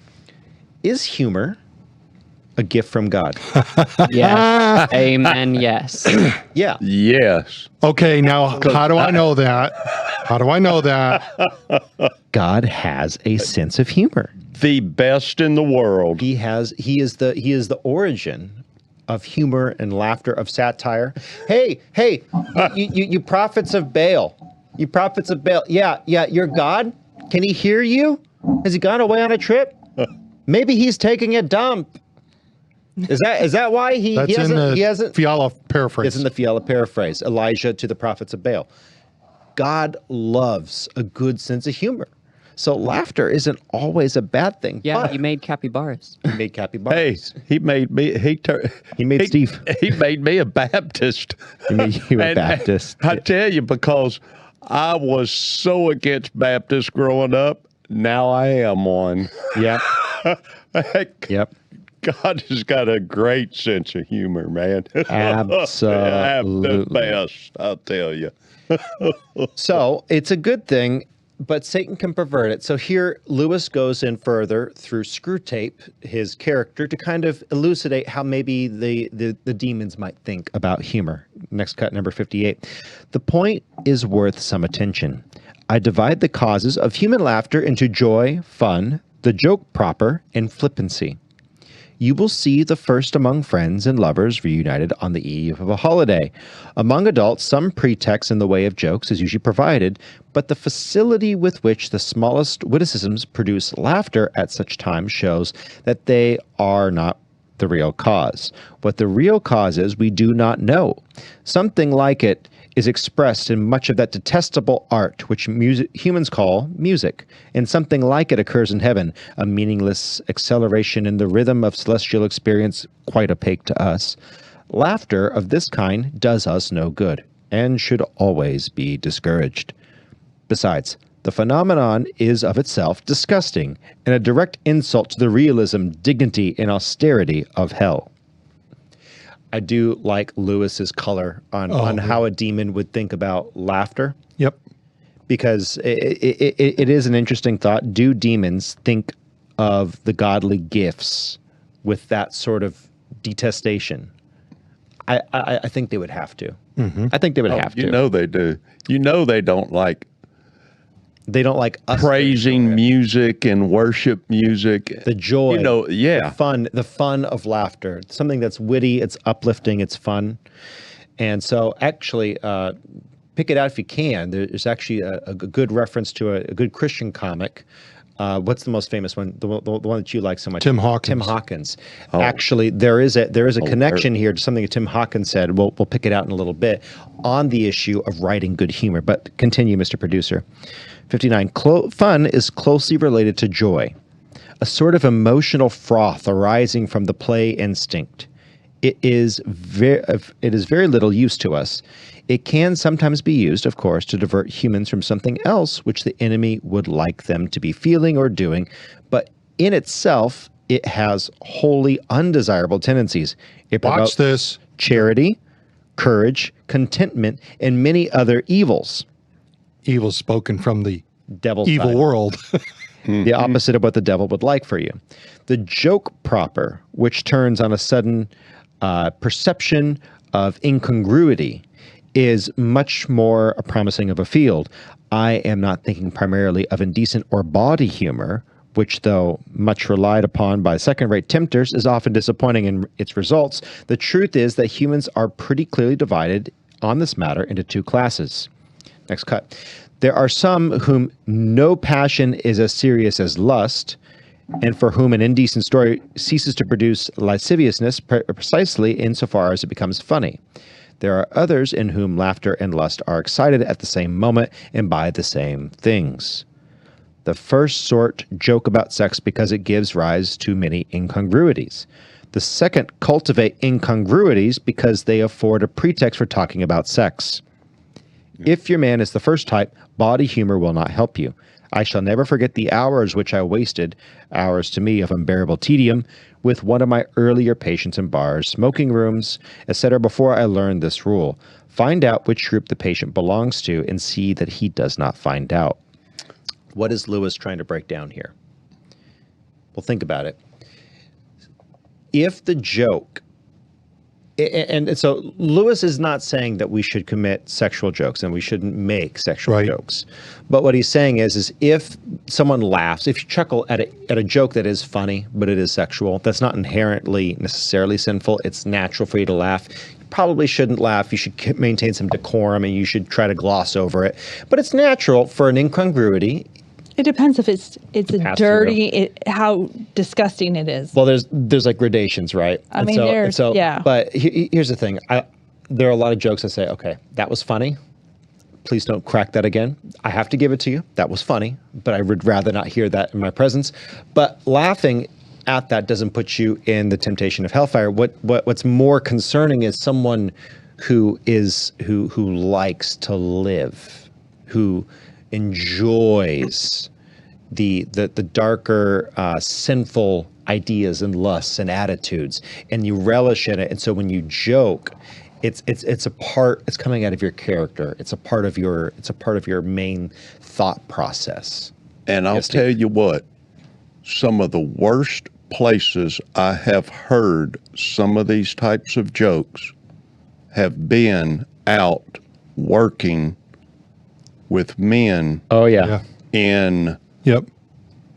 Is humor a gift from God? Yes. Amen. Yes. Yeah. Yes. Okay, now how do I know that? How do I know that? God has a sense of humor. The best in the world. He is the origin of humor and laughter, of satire. Hey, you prophets of Baal. You prophets of Baal. Yeah, your God? Can he hear you? Has he gone away on a trip? Maybe he's taking a dump. Is that why he hasn't? Fiala paraphrase. It's in the Fiala paraphrase. Elijah to the prophets of Baal. God loves a good sense of humor. So laughter isn't always a bad thing. Yeah, he made capybaras. He made capybaras. Hey, he made me. He made Steve. He made me a Baptist. He made you a Baptist. I tell you, because I was so against Baptists growing up. Now I am one. Yeah. Yep. God has got a great sense of humor, man. Absolutely. The best, I'll tell you. So it's a good thing, but Satan can pervert it. So here, Lewis goes in further through Screwtape, his character, to kind of elucidate how maybe the demons might think about humor. Next cut, number 58. The point is worth some attention. I divide the causes of human laughter into joy, fun, the joke proper, and flippancy. You will see the first among friends and lovers reunited on the eve of a holiday. Among adults, some pretext in the way of jokes is usually provided, but the facility with which the smallest witticisms produce laughter at such times shows that they are not the real cause. What the real cause is, we do not know. Something like it is expressed in much of that detestable art which humans call music, and something like it occurs in heaven, a meaningless acceleration in the rhythm of celestial experience quite opaque to us. Laughter of this kind does us no good, and should always be discouraged. Besides, the phenomenon is of itself disgusting, and a direct insult to the realism, dignity, and austerity of hell. I do like Lewis's color on how a demon would think about laughter. Yep. Because it is an interesting thought. Do demons think of the godly gifts with that sort of detestation? I think they would have to. Mm-hmm. I think they would have to. You know they do. You know they don't like us praising music and worship music. The joy, the fun of laughter. Something that's witty, it's uplifting, it's fun. And so actually, pick it out if you can. There's actually a good reference to a good Christian comic. What's the most famous one? The one that you like so much? Tim Hawkins. Tim Hawkins. Oh. Actually, there is a connection here to something that Tim Hawkins said. We'll pick it out in a little bit on the issue of writing good humor. But continue, Mr. Producer. 59. Fun is closely related to joy, a sort of emotional froth arising from the play instinct. It is very little use to us. It can sometimes be used, of course, to divert humans from something else which the enemy would like them to be feeling or doing, but in itself, it has wholly undesirable tendencies. It promotes this charity, courage, contentment, and many other evils. Evil spoken from the devil's evil side. World. The opposite of what the devil would like for you. The joke proper, which turns on a sudden perception of incongruity, is much more promising of a field. I am not thinking primarily of indecent or bawdy humor, which, though much relied upon by second-rate tempters, is often disappointing in its results. The truth is that humans are pretty clearly divided on this matter into two classes. Next cut. There are some whom no passion is as serious as lust, and for whom an indecent story ceases to produce lasciviousness precisely insofar as it becomes funny. There are others in whom laughter and lust are excited at the same moment and by the same things. The first sort joke about sex because it gives rise to many incongruities. The second cultivate incongruities because they afford a pretext for talking about sex. If your man is the first type, bawdy humor will not help you. I shall never forget the hours which I wasted, hours to me of unbearable tedium, with one of my earlier patients in bars, smoking rooms, etc. before I learned this rule. Find out which group the patient belongs to and see that he does not find out. What is Lewis trying to break down here? Well, think about it. If the joke... And so Lewis is not saying that we should commit sexual jokes and we shouldn't make sexual jokes. But what he's saying is if someone laughs, if you chuckle at a joke that is funny, but it is sexual, that's not inherently necessarily sinful. It's natural for you to laugh. You probably shouldn't laugh. You should maintain some decorum and you should try to gloss over it. But it's natural for an incongruity. It depends if it's a dirty, how disgusting it is. Well, there's like gradations, right? I mean, yeah. But here's the thing. There are a lot of jokes that say, okay, that was funny. Please don't crack that again. I have to give it to you. That was funny, but I would rather not hear that in my presence. But laughing at that doesn't put you in the temptation of hellfire. What's more concerning is someone who likes to live, who enjoys the darker sinful ideas and lusts and attitudes, and you relish in it. And so when you joke, it's coming out of your character. It's a part of your main thought process. And I'll tell you what, some of the worst places I have heard some of these types of jokes have been out working with men. Oh yeah. In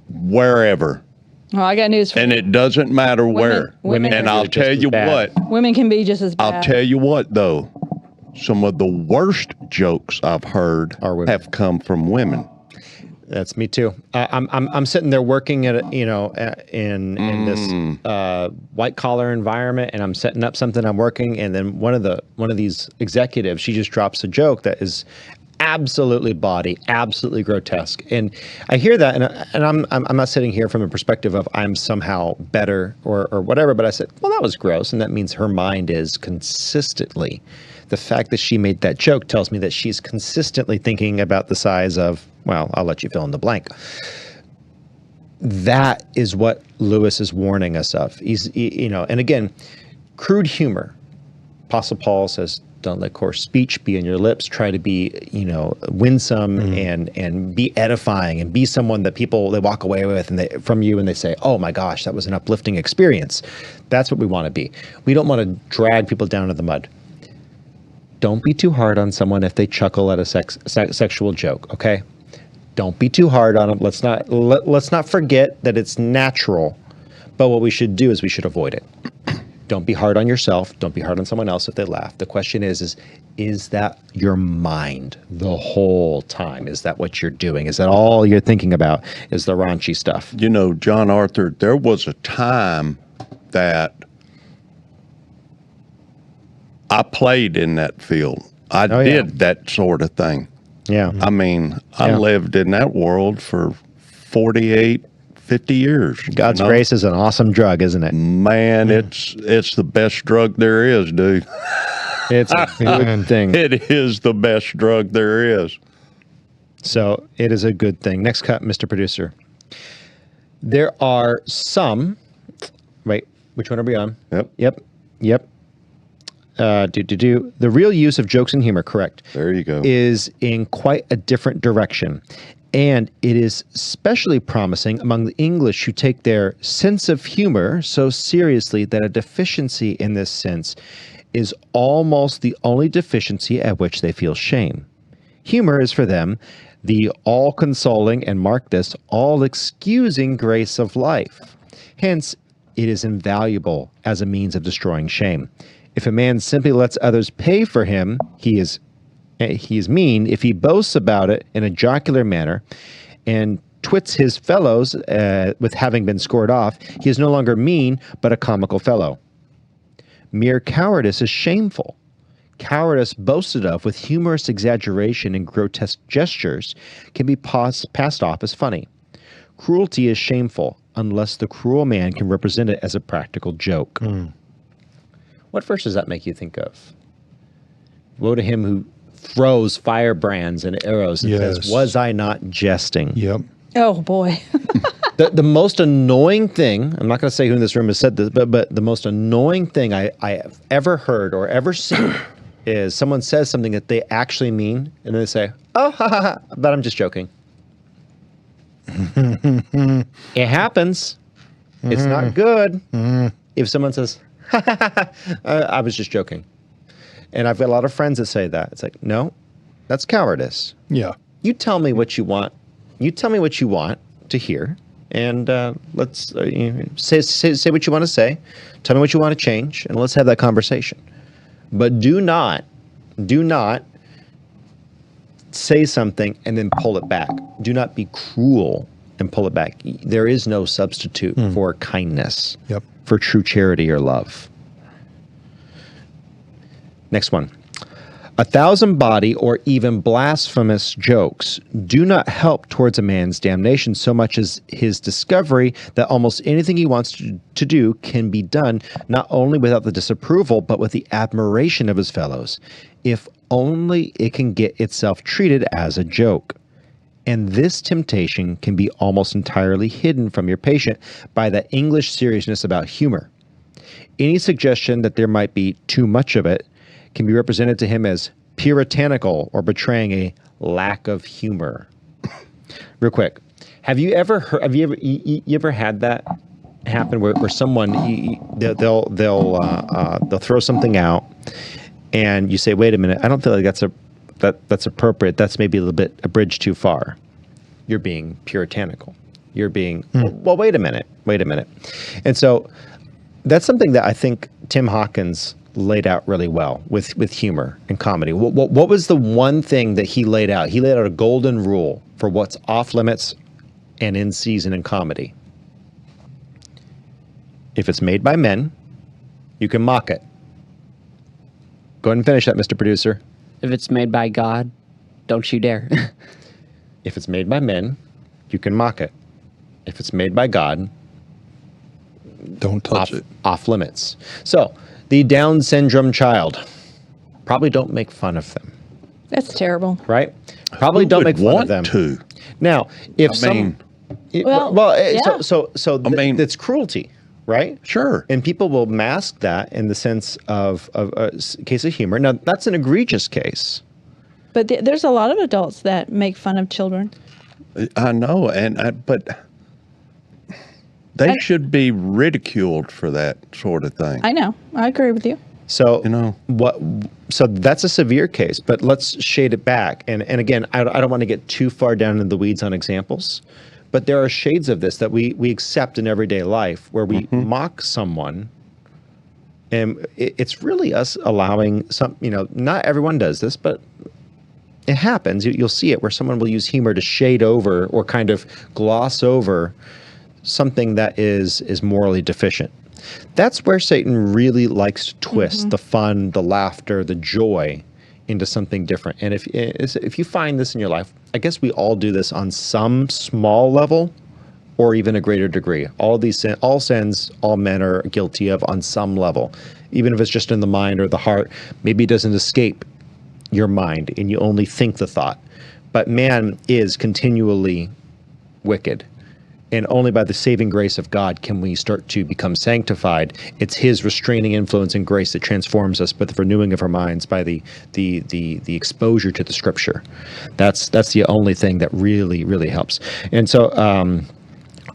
wherever. Well, I got news for you. And it doesn't matter where. Women and I'll tell you what. Women can be just as bad. I'll tell you what though. Some of the worst jokes I've heard have come from women. That's me too. I'm sitting there working in this white collar environment, and I'm setting up something. I'm working, and then one of these executives, she just drops a joke that is absolutely bawdy, absolutely grotesque, and I hear that, and I'm not sitting here from a perspective of I'm somehow better or whatever, but I said, well, that was gross, and that means her mind is consistently. The fact that she made that joke tells me that she's consistently thinking about the size of, well, I'll let you fill in the blank. That is what Lewis is warning us of. And again, crude humor Apostle Paul says, don't let coarse speech be in your lips. Try to be, winsome and be edifying and be someone that people, they walk away with from you and they say, oh my gosh, that was an uplifting experience. That's what we want to be. We don't want to drag people down to the mud. Don't be too hard on someone if they chuckle at a sexual joke, okay? Don't be too hard on them. Let's not forget that it's natural, but what we should do is we should avoid it. Don't be hard on yourself. Don't be hard on someone else if they laugh. The question is that your mind the whole time? Is that what you're doing? Is that all you're thinking about is the raunchy stuff? John Arthur, there was a time that I played in that field. I did that sort of thing. Yeah. I mean, I lived in that world for 50 years. God's grace is an awesome drug, isn't it? Man, it's the best drug there is, dude. It's a good thing. It is the best drug there is. So it is a good thing. Next cut, Mr. Producer. There are some. Wait, which one are we on? Yep. The real use of jokes and humor, correct. There you go. Is in quite a different direction. And it is especially promising among the English who take their sense of humor so seriously that a deficiency in this sense is almost the only deficiency at which they feel shame. Humor is for them the all-consoling, and mark this, all-excusing grace of life. Hence, it is invaluable as a means of destroying shame. If a man simply lets others pay for him, he is mean. If he boasts about it in a jocular manner and twits his fellows with having been scored off, he is no longer mean, but a comical fellow. Mere cowardice is shameful. Cowardice boasted of with humorous exaggeration and grotesque gestures can be passed off as funny. Cruelty is shameful unless the cruel man can represent it as a practical joke. What verse does that make you think of? Woe to him who throws firebrands and arrows and says, was I not jesting? Yep. Oh, boy. The most annoying thing, I'm not going to say who in this room has said this, but the most annoying thing I have ever heard or ever seen is someone says something that they actually mean, and then they say, oh, ha, ha, ha, but I'm just joking. It happens. It's not good. If someone says, ha, ha, ha, ha, I was just joking. And I've got a lot of friends that say that. It's like, no, that's cowardice. Yeah. You tell me what you want. You tell me what you want to hear, and let's say what you want to say. Tell me what you want to change, and let's have that conversation. But do not say something and then pull it back. Do not be cruel and pull it back. There is no substitute for kindness, for true charity or love. Next one. 1,000 bawdy or even blasphemous jokes do not help towards a man's damnation so much as his discovery that almost anything he wants to do can be done not only without the disapproval but with the admiration of his fellows, if only it can get itself treated as a joke. And this temptation can be almost entirely hidden from your patient by the English seriousness about humor. Any suggestion that there might be too much of it can be represented to him as puritanical or betraying a lack of humor. Real quick, have you ever had that happen where someone they'll throw something out and you say, wait a minute, I don't feel like that's appropriate. That's maybe a bridge too far. You're being puritanical. You're being well. Wait a minute. And so that's something that I think Tim Hawkins laid out really well with humor and comedy. What was the one thing that he laid out? He laid out a golden rule for what's off limits and in season in comedy. If it's made by men, you can mock it. Go ahead and finish that, Mr. Producer. If it's made by God, don't you dare. If it's made by men, you can mock it. If it's made by God, don't touch it. Off limits. So, the Down syndrome child. Probably don't make fun of them. That's terrible. Right? Probably don't make fun of them. To. Now, if I mean, it's cruelty. right? Sure. And people will mask that in the sense of a case of humor. Now, that's an egregious case. But there's a lot of adults that make fun of children. I know, but they should be ridiculed for that sort of thing. I know. I agree with you. So You know. So that's a severe case, but let's shade it back. And again, I don't want to get too far down in the weeds on examples, but there are shades of this that we accept in everyday life where we mock someone. And it's really us allowing some, not everyone does this, but it happens. You'll see it where someone will use humor to shade over or kind of gloss over something that is morally deficient. That's where Satan really likes to twist the fun, the laughter, the joy into something different. And if you find this in your life, I guess we all do this on some small level or even a greater degree. All sins, all men are guilty of on some level. Even if it's just in the mind or the heart, maybe it doesn't escape your mind and you only think the thought. But man is continually wicked. And only by the saving grace of God can we start to become sanctified. It's his restraining influence and grace that transforms us, but the renewing of our minds by the exposure to the scripture. That's the only thing that really, really helps. And so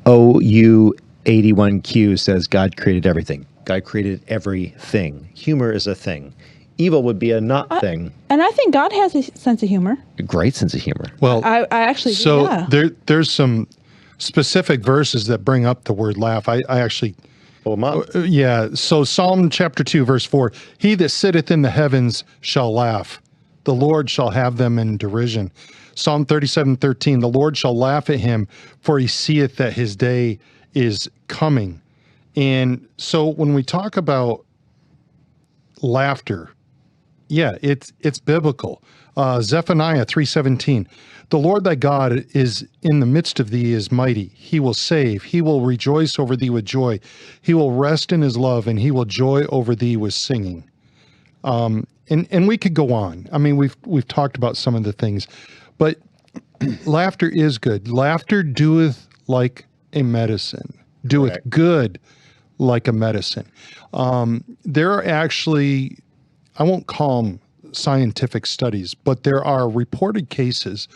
OU81Q says God created everything. God created everything. Humor is a thing. Evil would be a not thing. And I think God has a sense of humor. A great sense of humor. Well, I actually do, so yeah. there's some specific verses that bring up the word laugh. I actually pull them up. Yeah. So Psalm chapter 2, verse 4, he that sitteth in the heavens shall laugh. The Lord shall have them in derision. Psalm 37:13, the Lord shall laugh at him, for he seeth that his day is coming. And so when we talk about laughter, yeah, it's biblical. Zephaniah 3:17, the Lord thy God is in the midst of thee is mighty. He will save. He will rejoice over thee with joy. He will rest in his love, and he will joy over thee with singing. And we could go on. I mean, we've talked about some of the things, but laughter is good. Laughter doeth like a medicine, doeth good like a medicine. There are actually, I won't call them scientific studies, but there are reported cases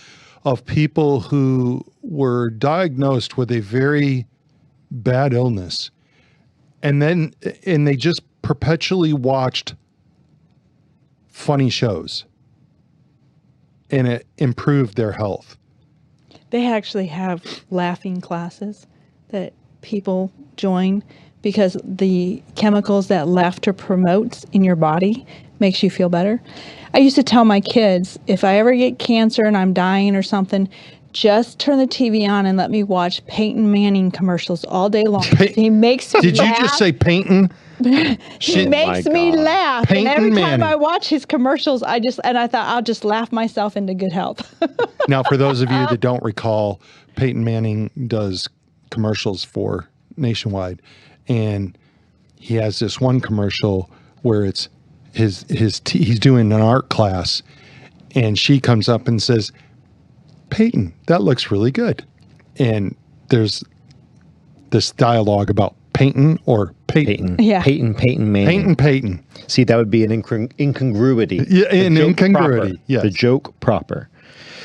of people who were diagnosed with a very bad illness and they just perpetually watched funny shows and it improved their health. They actually have laughing classes that people join because the chemicals that laughter promotes in your body makes you feel better. I used to tell my kids, if I ever get cancer and I'm dying or something, just turn the TV on and let me watch Peyton Manning commercials all day long. He makes me Did laugh. you just say Peyton? He makes me laugh. Peyton and every time Manning. I watch his commercials, I thought I'll just laugh myself into good health. Now, for those of you that don't recall, Peyton Manning does commercials for Nationwide, and he has this one commercial where it's he's doing an art class, and she comes up and says, "Peyton, that looks really good," and there's this dialogue about Peyton or Peyton. Yeah. Peyton Manning. Peyton. See, that would be an incongruity. Yeah, an The joke incongruity, proper. yes. The joke proper.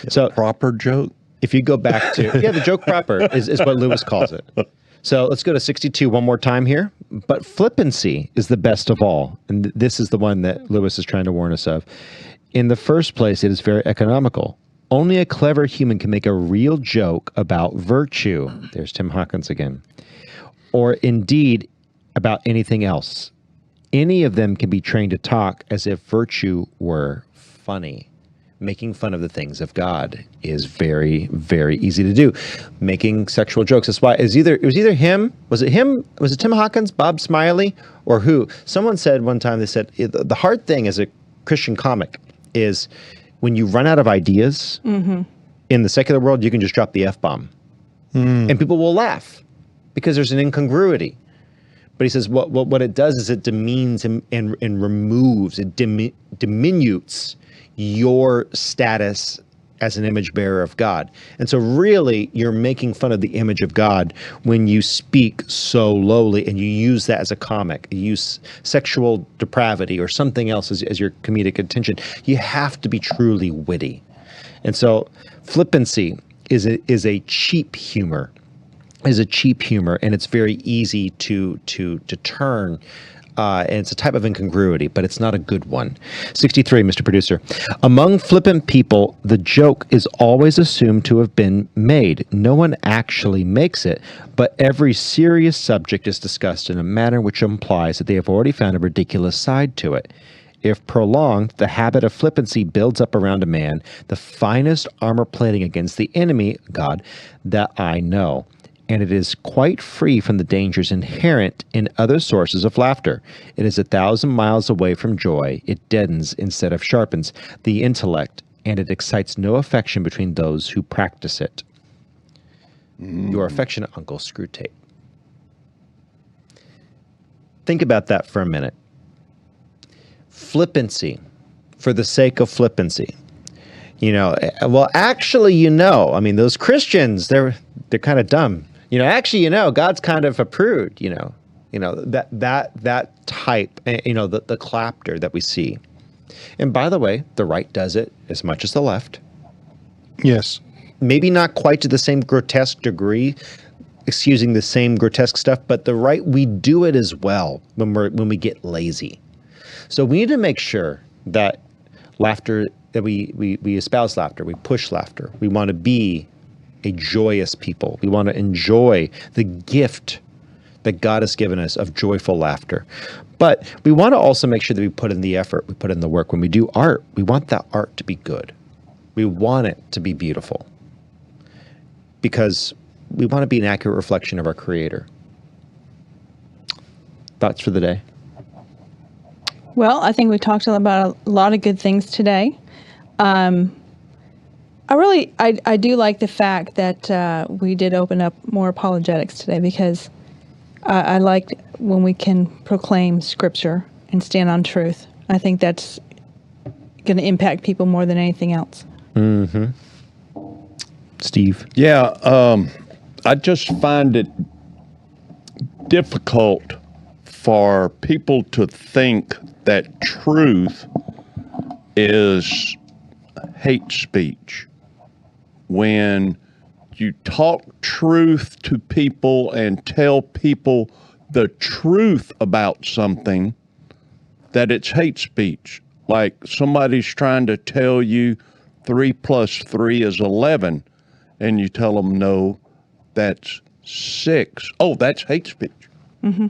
So Proper joke. if you go back to, the joke proper is what Lewis calls it. So let's go to 62 one more time here. But flippancy is the best of all. And this is the one that Lewis is trying to warn us of. In the first place, it is very economical. Only a clever human can make a real joke about virtue. There's Tim Hawkins again. Or indeed about anything else. Any of them can be trained to talk as if virtue were funny. Making fun of the things of God is very, very easy to do. Making sexual jokes. That's why it was either him. Was it him? Was it Tim Hawkins, Bob Smiley, or who? Someone said one time, they said, the hard thing as a Christian comic is when you run out of ideas in the secular world, you can just drop the F-bomb. And people will laugh because there's an incongruity. But he says what it does is it demeans and removes, it diminutes your status as an image bearer of God. And so really you're making fun of the image of God when you speak so lowly and you use that as a comic. You use sexual depravity or something else as your comedic intention. You have to be truly witty. And so flippancy is a cheap humor. And it's very easy to turn. And it's a type of incongruity, but it's not a good one. 63, Mr. Producer. Among flippant people, the joke is always assumed to have been made. No one actually makes it, but every serious subject is discussed in a manner which implies that they have already found a ridiculous side to it. If prolonged, the habit of flippancy builds up around a man, the finest armor plating against the enemy, God, that I know. And it is quite free from the dangers inherent in other sources of laughter. It is 1,000 miles away from joy. It deadens instead of sharpens the intellect, and it excites no affection between those who practice it. Your affectionate uncle, Screwtape. Think about that for a minute. Flippancy, for the sake of flippancy. Well, actually, I mean, those Christians, they're kind of dumb. Actually, God's kind of approved, that type, the clapter that we see. And by the way, the right does it as much as the left. Yes. Maybe not quite to the same grotesque degree, excusing the same grotesque stuff, but the right, we do it as well when we get lazy. So we need to make sure that laughter, that we espouse laughter, we push laughter. We want to be a joyous people. We want to enjoy the gift that God has given us of joyful laughter. But we want to also make sure that we put in the effort, we put in the work. When we do art, we want that art to be good. We want it to be beautiful because we want to be an accurate reflection of our Creator. Thoughts for the day? Well, I think we talked about a lot of good things today. I do like the fact that we did open up more apologetics today because I like when we can proclaim Scripture and stand on truth. I think that's going to impact people more than anything else. Mm-hmm. Steve? Yeah, I just find it difficult for people to think that truth is hate speech. When you talk truth to people and tell people the truth about something, that it's hate speech. Like somebody's trying to tell you 3 + 3 is 11, and you tell them, no, that's 6. Oh, that's hate speech. Mm-hmm.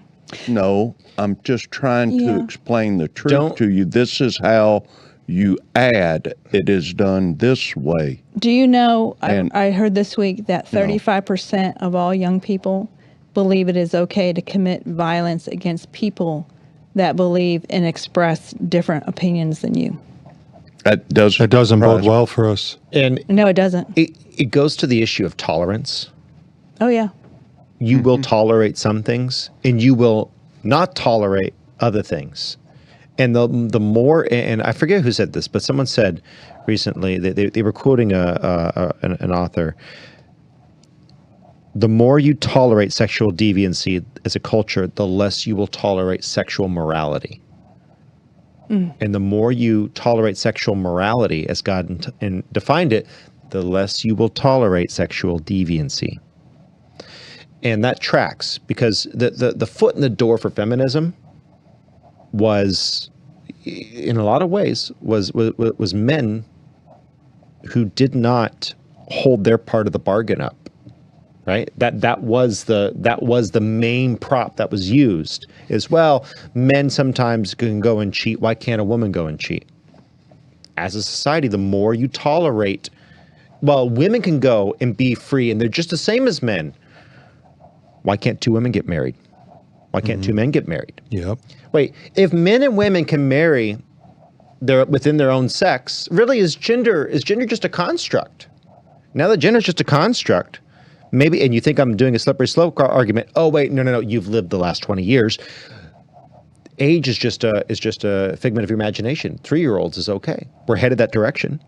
No, I'm just trying to explain the truth to you. This is how you add, it is done this way. Do you know, I heard this week that 35% of all young people believe it is okay to commit violence against people that believe and express different opinions than you. That doesn't bode well for us. And no, it doesn't. It goes to the issue of tolerance. Oh, yeah. You will tolerate some things, and you will not tolerate other things. And the more, and I forget who said this, but someone said recently that they were quoting an author. The more you tolerate sexual deviancy as a culture, the less you will tolerate sexual morality. And the more you tolerate sexual morality as God defined it, the less you will tolerate sexual deviancy. And that tracks because the foot in the door for feminism was, in a lot of ways, was men who did not hold their part of the bargain up. Right? That was the main prop that was used. Is, well, men sometimes can go and cheat. Why can't a woman go and cheat? As a society, the more you tolerate, well, women can go and be free, and they're just the same as men. Why can't 2 women get married? Why can't 2 men get married? Yep. Wait, if men and women can marry within their own sex, really is gender just a construct? Now that gender is just a construct, maybe, and you think I'm doing a slippery slope argument. Oh wait, no, you've lived the last 20 years. Age is just a figment of your imagination. 3-year-olds is okay. We're headed that direction.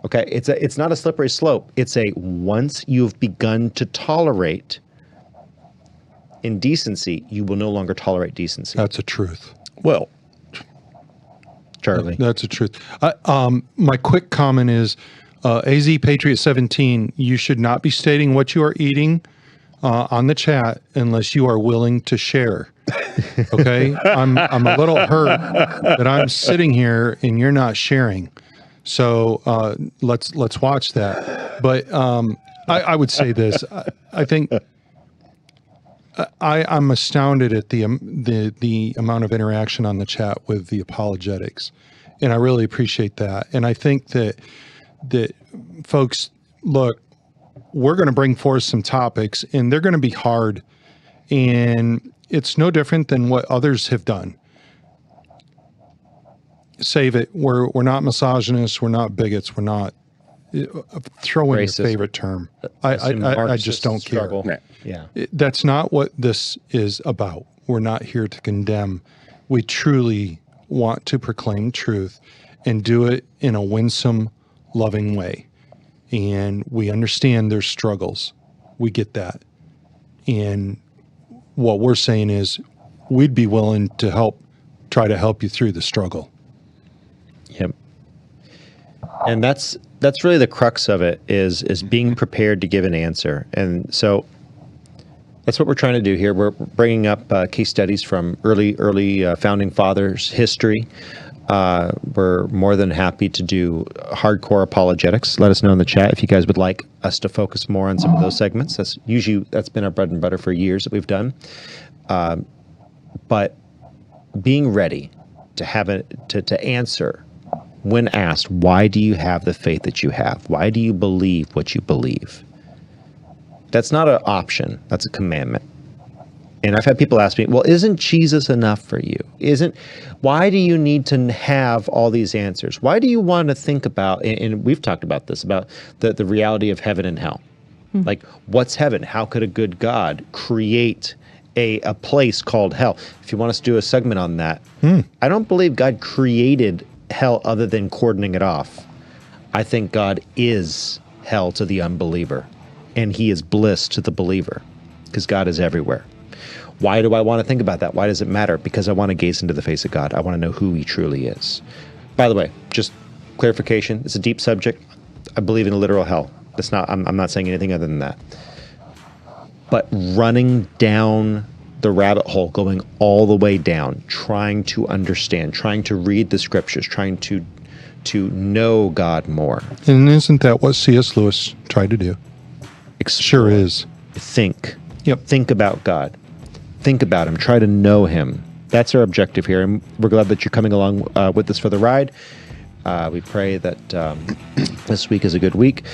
Okay, it's not a slippery slope. It's a once you've begun to tolerate indecency, you will no longer tolerate decency. That's a truth. Well, Charlie. That's a truth. My quick comment is, AZ Patriot 17, you should not be stating what you are eating on the chat unless you are willing to share. Okay, I'm a little hurt that I'm sitting here and you're not sharing. So let's watch that. But I would say this. I think I'm astounded at the amount of interaction on the chat with the apologetics, and I really appreciate that. And I think that folks, look, we're going to bring forth some topics, and they're going to be hard, and it's no different than what others have done. Save it. We're not misogynists. We're not bigots. We're not throw in Racist. your favorite term. I just don't care. Yeah. That's not what this is about. We're not here to condemn. We truly want to proclaim truth and do it in a winsome, loving way. And we understand there's struggles. We get that. And what we're saying is we'd be willing to try to help you through the struggle. Yep. And that's really the crux of it is being prepared to give an answer. And so that's what we're trying to do here. We're bringing up case studies from early founding fathers' history. We're more than happy to do hardcore apologetics. Let us know in the chat if you guys would like us to focus more on some of those segments. That's been our bread and butter for years that we've done. But being ready to answer when asked, why do you have the faith that you have? Why do you believe what you believe? That's not an option. That's a commandment. And I've had people ask me, well, isn't Jesus enough for you? Why do you need to have all these answers? Why do you want to think about, and we've talked about this, about the reality of heaven and hell. Like, what's heaven? How could a good God create a place called hell? If you want us to do a segment on that, I don't believe God created hell other than cordoning it off. I think God is hell to the unbeliever, and he is bliss to the believer, because God is everywhere. Why do I want to think about that? Why does it matter? Because I want to gaze into the face of God. I want to know who he truly is. By the way, just clarification, it's a deep subject. I believe in a literal hell. I'm not saying anything other than that. But running down the rabbit hole, going all the way down, trying to understand, trying to read the scriptures, trying to know God more. And isn't that what C.S. Lewis tried to do? Sure is. Think. Yep. Think about God. Think about him. Try to know him. That's our objective here. And we're glad that you're coming along with us for the ride. We pray that this week is a good week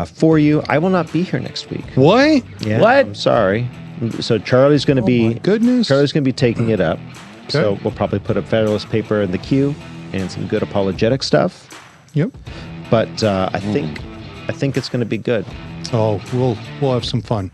for you. I will not be here next week. What? Yeah, What? I'm sorry. So Charlie's going to my goodness. Charlie's going to be taking it up. Okay. So we'll probably put a Federalist paper in the queue and some good apologetic stuff. Yep. But I think it's going to be good. Oh, we'll have some fun.